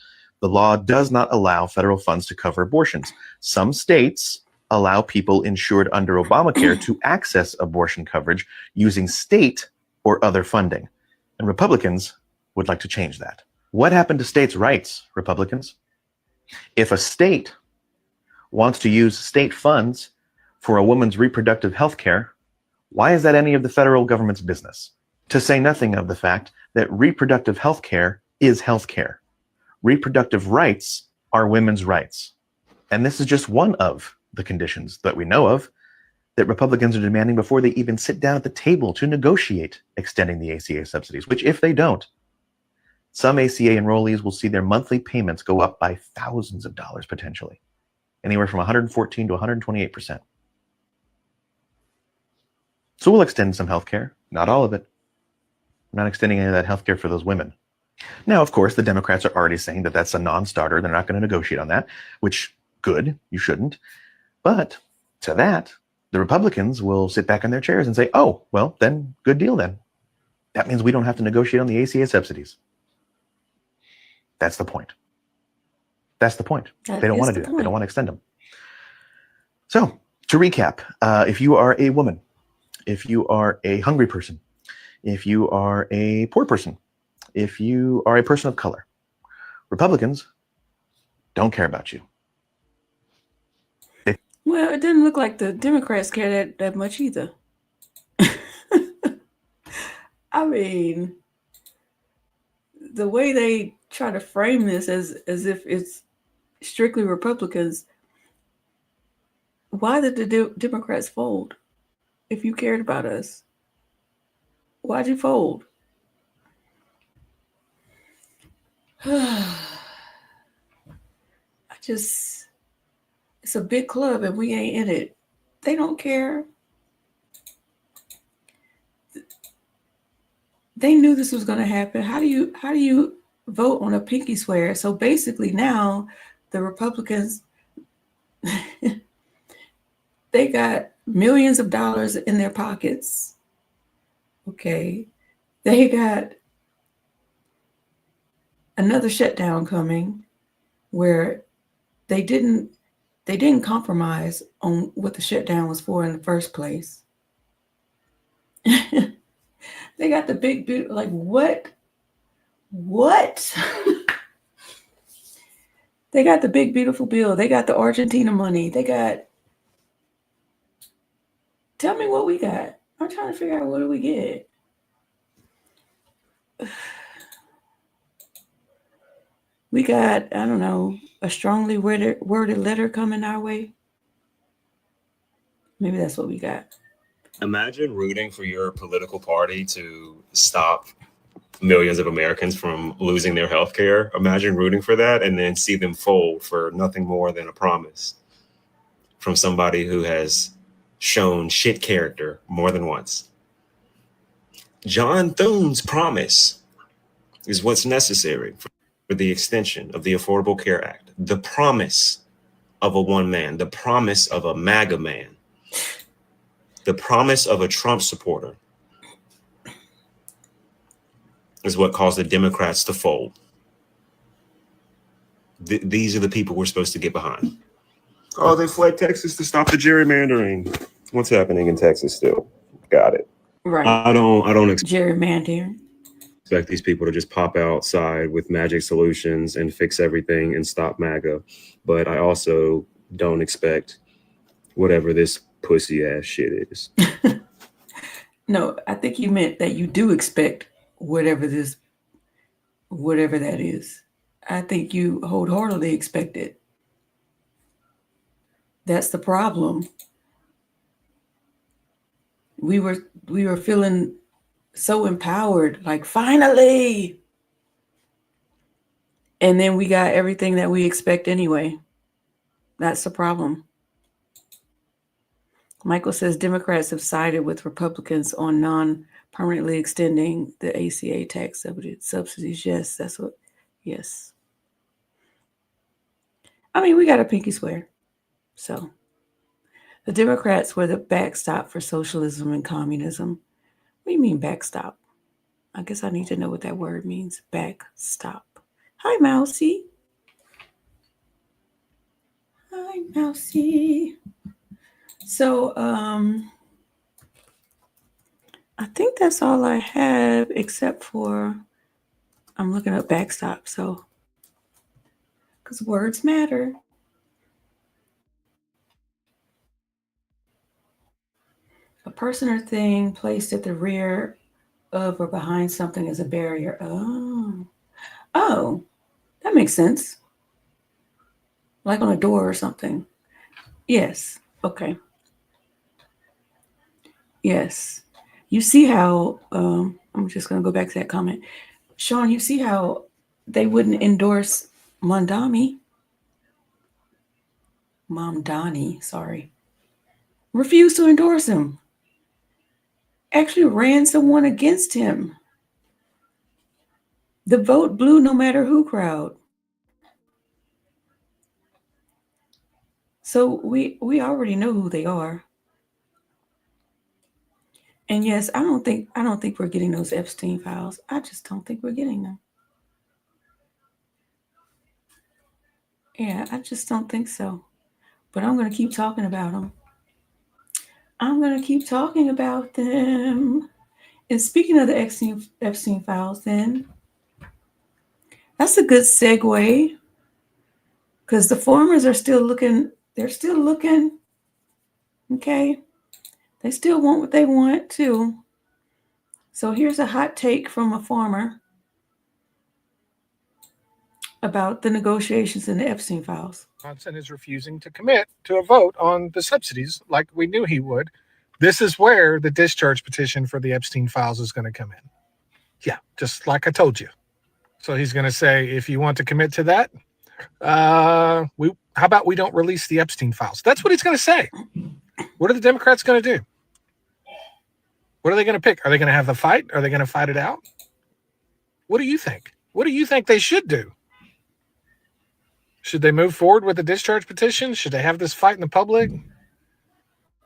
S20: the law does not allow federal funds to cover abortions. Some states allow people insured under Obamacare to access abortion coverage using state or other funding. And Republicans would like to change that. What happened to states' rights, Republicans? If a state wants to use state funds for a woman's reproductive health care, why is that any of the federal government's business? To say nothing of the fact that reproductive health care is health care. Reproductive rights are women's rights. And this is just one of the conditions that we know of that Republicans are demanding before they even sit down at the table to negotiate extending the ACA subsidies, which if they don't, some ACA enrollees will see their monthly payments go up by thousands of dollars potentially, anywhere from 114 to 128%. So we'll extend some healthcare, not all of it. We're not extending any of that healthcare for those women. Now, of course, the Democrats are already saying that that's a non-starter. They're not going to negotiate on that, which, good, you shouldn't. But to that, the Republicans will sit back in their chairs and say, oh, well, then good deal then. That means we don't have to negotiate on the ACA subsidies. That's the point. That's the point. They don't want to do that. They don't want to extend them. So to recap, if you are a woman, if you are a hungry person, if you are a poor person, if you are a person of color, Republicans don't care about you.
S3: Well, it didn't look like the Democrats care that much either. I mean, the way they try to frame this as if it's strictly Republicans, why did the Democrats fold if you cared about us? Why'd you fold? It's a big club and we ain't in it. They don't care. They knew this was going to happen. How do you vote on a pinky swear? So basically now the Republicans, they got millions of dollars in their pockets. Okay. They got another shutdown coming where they didn't compromise on what the shutdown was for in the first place. They got the big, like, what? They got the big, beautiful bill. They got the Argentina money. Tell me what we got. I'm trying to figure out what do we get. We got, I don't know, a strongly worded letter coming our way. Maybe that's what we got.
S21: Imagine rooting for your political party to stop millions of Americans from losing their health care. Imagine rooting for that and then see them fold for nothing more than a promise from somebody who has shown shit character more than once. John Thune's promise is what's necessary for the extension of the Affordable Care Act. The promise of a one man, the promise of a MAGA man, the promise of a Trump supporter is what caused the Democrats to fold. These are the people we're supposed to get behind. Oh, they fled Texas to stop the gerrymandering. What's happening in Texas still? Got it.
S3: Right.
S21: I don't
S3: Gerrymandering.
S21: expect these people to just pop outside with magic solutions and fix everything and stop MAGA. But I also don't expect whatever this pussy ass shit is.
S3: No, I think you meant that you do expect whatever that is. I think you wholeheartedly expect it. That's the problem. We were feeling so empowered, like finally. And then we got everything that we expect anyway. That's the problem. Michael says Democrats have sided with Republicans on non-permanently extending the ACA tax subsidies. Yes, yes. I mean, we got a pinky swear. So the Democrats were the backstop for socialism and communism. What do you mean backstop? I guess I need to know what that word means. Backstop. Hi, Mousy. Hi, Mousy. So, I think that's all I have, except for I'm looking up backstop. So, because words matter. A person or thing placed at the rear of or behind something as a barrier. Oh, that makes sense. Like on a door or something. Yes. Okay. Yes. You see how, I'm just going to go back to that comment. Sean, you see how they wouldn't endorse Mamdani, sorry. Refused to endorse him. Actually ran someone against him. The vote blue no matter who crowd. So we already know who they are. And yes, I don't think we're getting those Epstein files. I just don't think we're getting them. Yeah, I just don't think so. But I'm going to keep talking about them. I'm going to keep talking about them. And speaking of the Epstein files, then, that's a good segue. Because the farmers are still looking. They're still looking. Okay. They still want what they want, too. So here's a hot take from a farmer about the negotiations in the Epstein files.
S22: Johnson is refusing to commit to a vote on the subsidies like we knew he would
S8: this is where the discharge petition for the Epstein files is going to come in. Yeah, just like I told you. So he's going to say, if you want to commit to that, how about we don't release the Epstein files? That's what he's going to say. What are the Democrats going to do? What are they going to pick? Are they going to have the fight? Are they going to fight it out? What do you think? What do you think they should do? Should they move forward with the discharge petition? Should they have this fight in the public?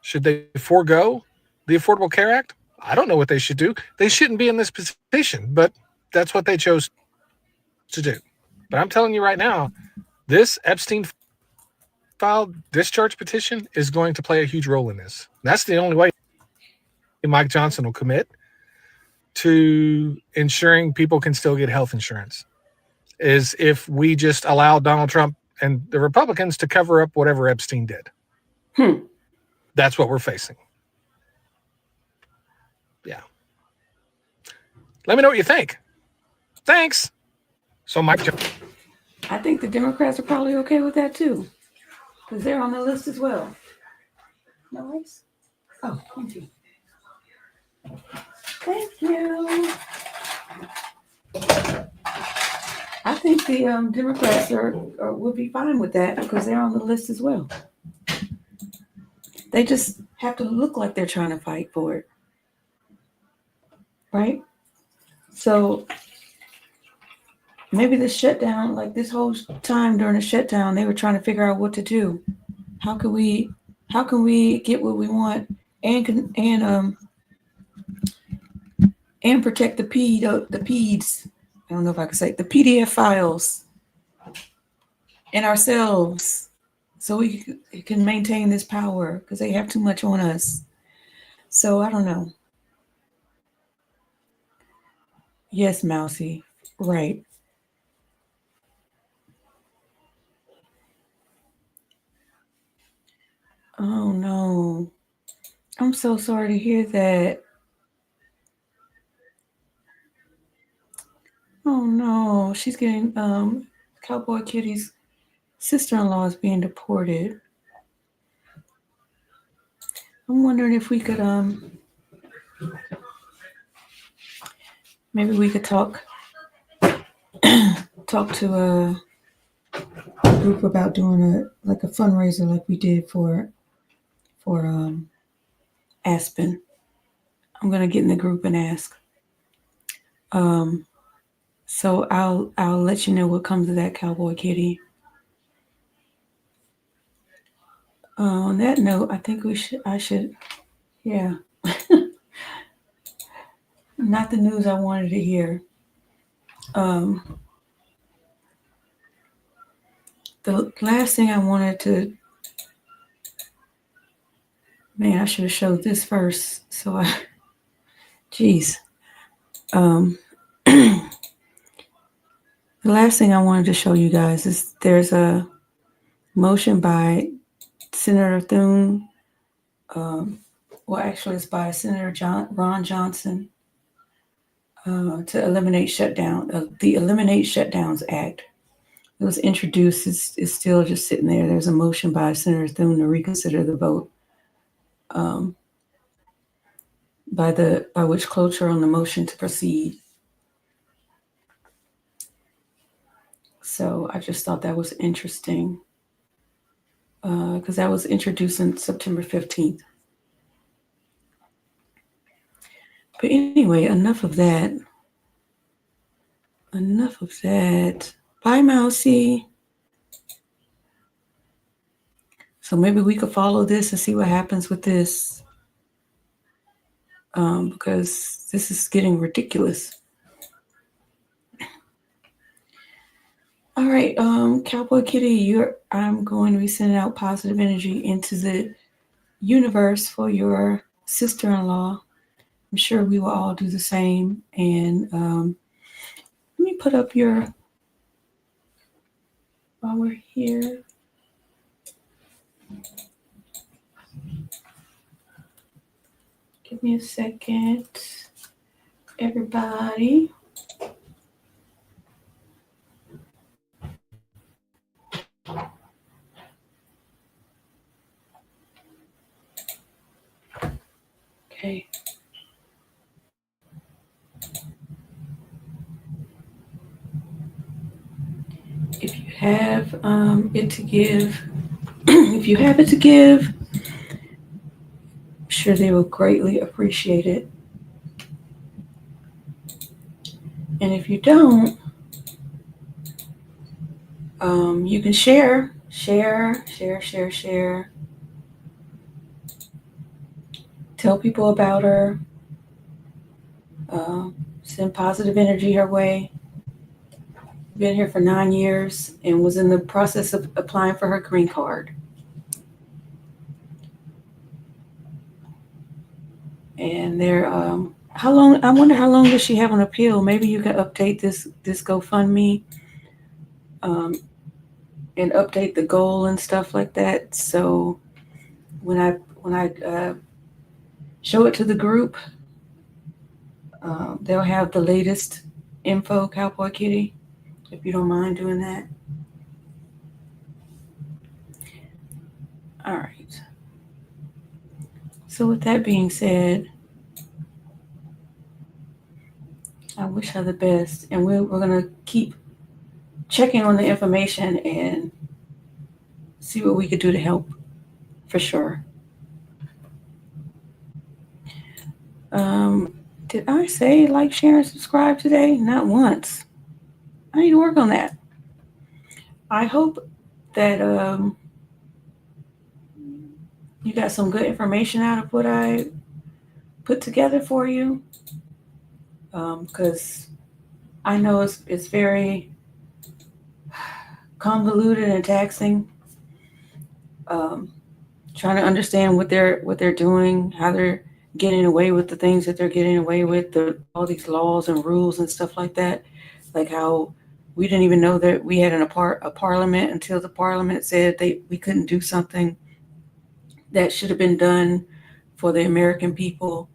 S8: Should they forego the Affordable Care Act? I don't know what they should do. They shouldn't be in this position, but that's what they chose to do. But I'm telling you right now, this Epstein file discharge petition is going to play a huge role in this. That's the only way Mike Johnson will commit to ensuring people can still get health insurance, is if we just allow Donald Trump and the Republicans to cover up whatever Epstein did. That's what we're facing. Yeah. Let me know what you think. Thanks. So Mike Johnson.
S3: I think the Democrats are probably okay with that too, because they're on the list as well. No ice? Oh, thank you. Thank you. I think the Democrats will be fine with that because they're on the list as well. They just have to look like they're trying to fight for it, right? So maybe the shutdown, like this whole time during the shutdown, they were trying to figure out what to do. How can we get what we want and protect the PEDs? I don't know if I can say the PDF files and ourselves, so we can maintain this power because they have too much on us. So I don't know. Yes, Mousy, right. Oh no, I'm so sorry to hear that. Oh no, she's getting Cowboy Kitty's sister-in-law is being deported. I'm wondering if we could maybe we could talk to a group about doing a fundraiser like we did for Aspen. I'm gonna get in the group and ask. So I'll let you know what comes of that, Cowboy Kitty. On that note, I think I should, yeah. Not the news I wanted to hear. The last thing I wanted to, man, I should have showed this first. Geez. The last thing I wanted to show you guys is there's a motion by Senator Thune. Well, actually, it's by Senator Ron Johnson to eliminate shutdown, the Eliminate Shutdowns Act. It was introduced. It's still just sitting there. There's a motion by Senator Thune to reconsider the vote by which cloture on the motion to proceed. So I just thought that was interesting because that was introduced on September 15th. But anyway, enough of that. Bye, Mousy. So maybe we could follow this and see what happens with this because this is getting ridiculous. All right, Cowboy Kitty, I'm going to be sending out positive energy into the universe for your sister-in-law. I'm sure we will all do the same. And let me put up while we're here. Give me a second, everybody. Okay. If you have it to give, if you have it to give, I'm sure they will greatly appreciate it. And if you don't, you can share. Tell people about her. Send positive energy her way. Been here for 9 years and was in the process of applying for her green card. And they're how long? I wonder how long does she have on appeal? Maybe you can update this GoFundMe, and update the goal and stuff like that. So when I show it to the group, they'll have the latest info, Cowboy Kitty, if you don't mind doing that. All right. So with that being said, I wish her the best, and we're going to keep checking on the information and see what we could do to help, for sure. Did I say like, share, and subscribe today? Not once. I need to work on that. I hope that you got some good information out of what I put together for you, because I know it's very convoluted and taxing. Trying to understand what they're doing, how they're getting away with the things that they're getting away with, all these laws and rules and stuff like that. Like how we didn't even know that we had a parliament until the parliament said we couldn't do something that should have been done for the American people.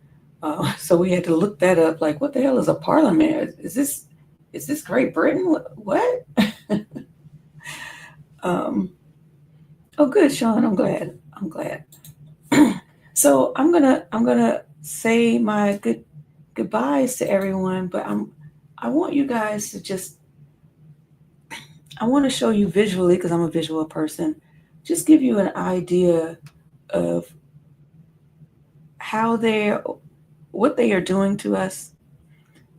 S3: So we had to look that up. Like, what the hell is a parliament? Is this Great Britain? What? Oh, good, Sean. I'm glad. So I'm gonna say my goodbyes to everyone, but I want you guys to I want to show you visually, because I'm a visual person, just give you an idea of what they are doing to us.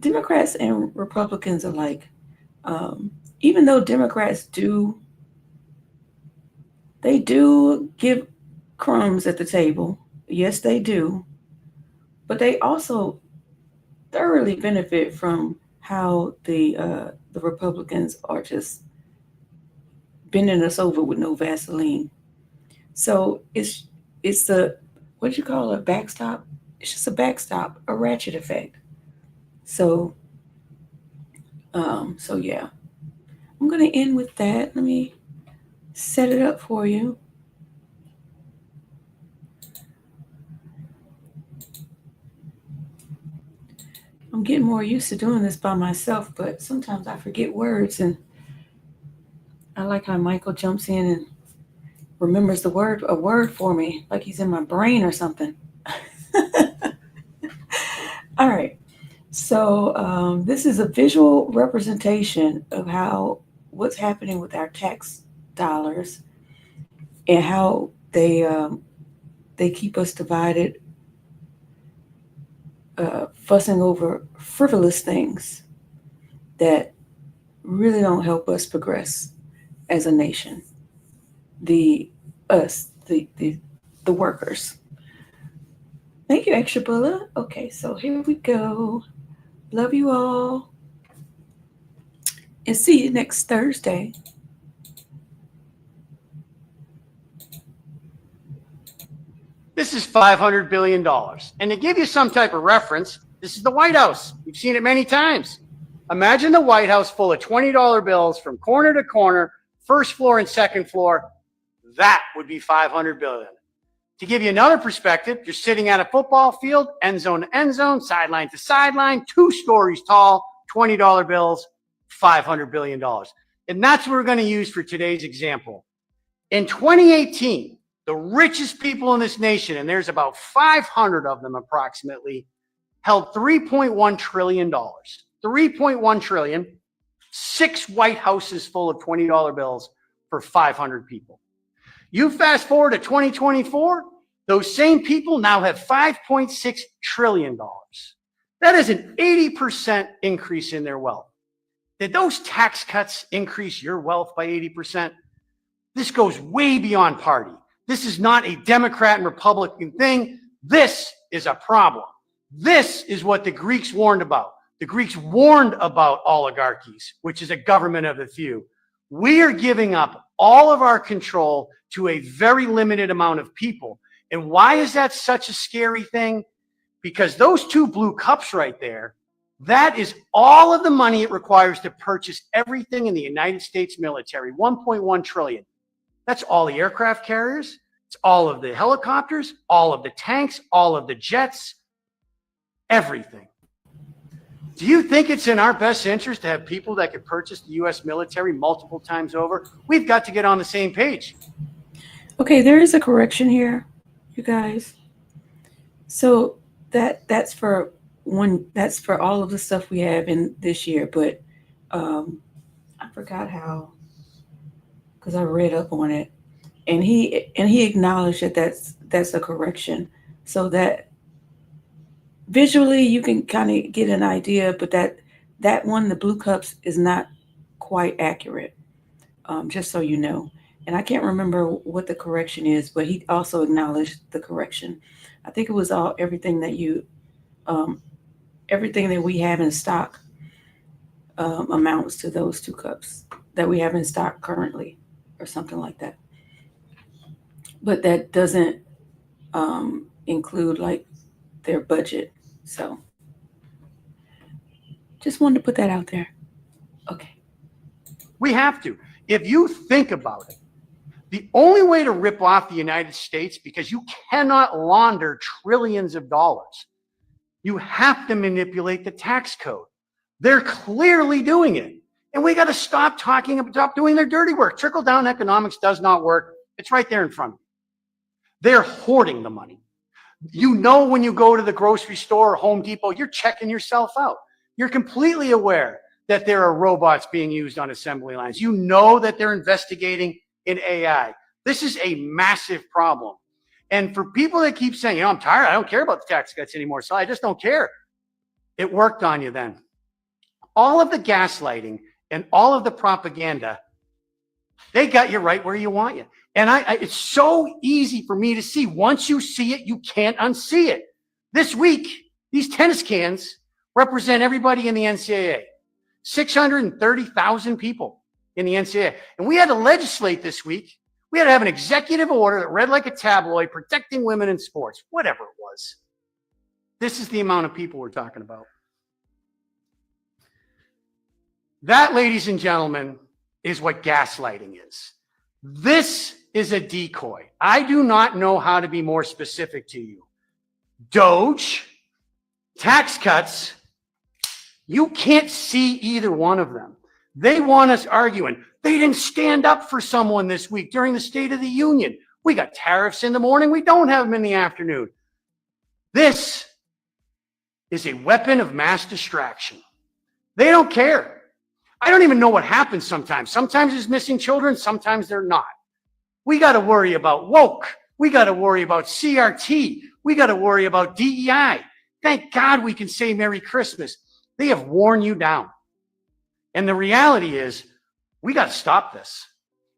S3: Democrats and Republicans alike. Even though Democrats do give crumbs at the table, yes, they do, but they also thoroughly benefit from how the Republicans are just bending us over with no Vaseline. So it's the, what do you call a backstop? It's just a backstop, a ratchet effect. So yeah, I'm gonna end with that. Let me set it up for you. I'm getting more used to doing this by myself, but sometimes I forget words, and I like how Michael jumps in and remembers a word for me, like he's in my brain or something. All right. So this is a visual representation of what's happening with our tax dollars and how they keep us divided, fussing over frivolous things that really don't help us progress as a nation. The workers. Thank you, Extra Bulla. Okay, so here we go. Love you all. And see you next Thursday.
S1: This is $500 billion. And to give you some type of reference, this is the White House. You've seen it many times. Imagine the White House full of $20 bills from corner to corner, first floor and second floor. That would be $500 billion. To give you another perspective, you're sitting at a football field, end zone to end zone, sideline to sideline, 2 stories tall, $20 bills, $500 billion. And that's what we're going to use for today's example. In 2018, the richest people in this nation, and there's about 500 of them approximately, held $3.1 trillion. 3.1 trillion, 6 White Houses full of $20 bills for 500 people. You fast forward to 2024, those same people now have $5.6 trillion. That is an 80% increase in their wealth. Did those tax cuts increase your wealth by 80%? This goes way beyond party. This is not a Democrat and Republican thing. This is a problem. This is what the Greeks warned about. The Greeks warned about oligarchies, which is a government of the few. We are giving up all of our control to a very limited amount of people. And why is that such a scary thing? Because those 2 blue cups right there, that is all of the money it requires to purchase everything in the United States military, 1.1 trillion. That's all the aircraft carriers. It's all of the helicopters, all of the tanks, all of the jets, everything. Do you think it's in our best interest to have people that could purchase the U.S. military multiple times over? We've got to get on the same page.
S3: Okay, there is a correction here, you guys. So that's for all of the stuff we have in this year, but I forgot how, because I read up on it, and he acknowledged that that's a correction, so that visually you can kind of get an idea, but that one, the blue cups, is not quite accurate, just so you know. And I can't remember what the correction is, but he also acknowledged the correction. I think it was everything that we have in stock amounts to those 2 cups that we have in stock currently, or something like that. But that doesn't include like their budget. So just wanted to put that out there. Okay.
S1: We have to. If you think about it, the only way to rip off the United States, because you cannot launder trillions of dollars, you have to manipulate the tax code. They're clearly doing it. And we got to stop doing their dirty work. Trickle-down economics does not work. It's right there in front of you. They're hoarding the money. You know, when you go to the grocery store or Home Depot, you're checking yourself out. You're completely aware that there are robots being used on assembly lines. You know that they're investigating in AI. This is a massive problem. And for people that keep saying, I'm tired, I don't care about the tax cuts anymore, so I just don't care. It worked on you then. All of the gaslighting and all of the propaganda, they got you right where you want you. And it's so easy for me to see. Once you see it, you can't unsee it. This week, these tennis cans represent everybody in the NCAA. 630,000 people in the NCAA. And we had to legislate this week. We had to have an executive order that read like a tabloid protecting women in sports, whatever it was. This is the amount of people we're talking about. That, ladies and gentlemen, is what gaslighting is. This is a decoy. I do not know how to be more specific to you. Doge, tax cuts, you can't see either one of them. They want us arguing. They didn't stand up for someone this week during the State of the Union. We got tariffs in the morning. We don't have them in the afternoon. This is a weapon of mass distraction. They don't care. I don't even know what happens sometimes. Sometimes there's missing children. Sometimes they're not. We got to worry about woke. We got to worry about CRT. We got to worry about DEI. Thank God we can say Merry Christmas. They have worn you down. And the reality is, we got to stop this.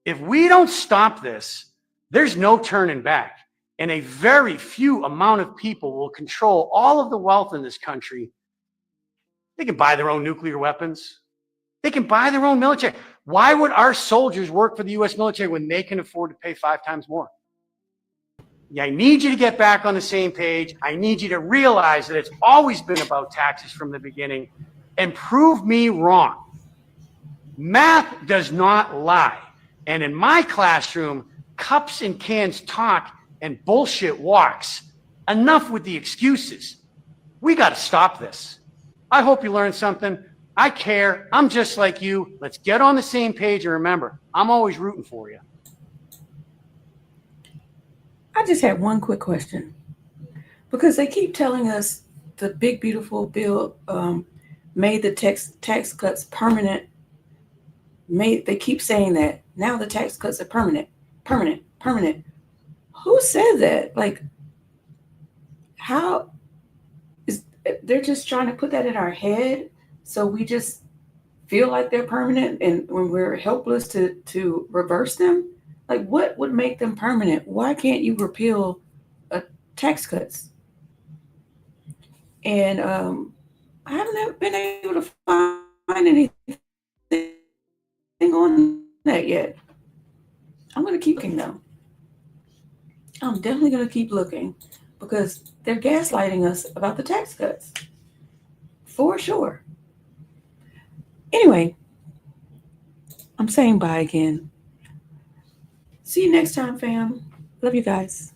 S1: If we don't stop this, there's no turning back. And a very few amount of people will control all of the wealth in this country. They can buy their own nuclear weapons. They can buy their own military. Why would our soldiers work for the U.S. military when they can afford to pay 5 times more? Yeah, I need you to get back on the same page. I need you to realize that it's always been about taxes from the beginning, and prove me wrong. Math does not lie. And in my classroom, cups and cans talk and bullshit walks. Enough with the excuses. We got to stop this. I hope you learned something. I care. I'm just like you. Let's get on the same page, and remember, I'm always rooting for you.
S3: just had one quick question, because they keep telling us the big beautiful bill made the tax cuts permanent. They keep saying that now the tax cuts are permanent. Who said that? Like, how is they're just trying to put that in our head, so we just feel like they're permanent, and when we're helpless to reverse them? Like, what would make them permanent? Why can't you repeal tax cuts? And I haven't been able to find anything on that yet. I'm going to keep looking, though. I'm definitely going to keep looking, because they're gaslighting us about the tax cuts. For sure. Anyway, I'm saying bye again. See you next time, fam. Love you guys.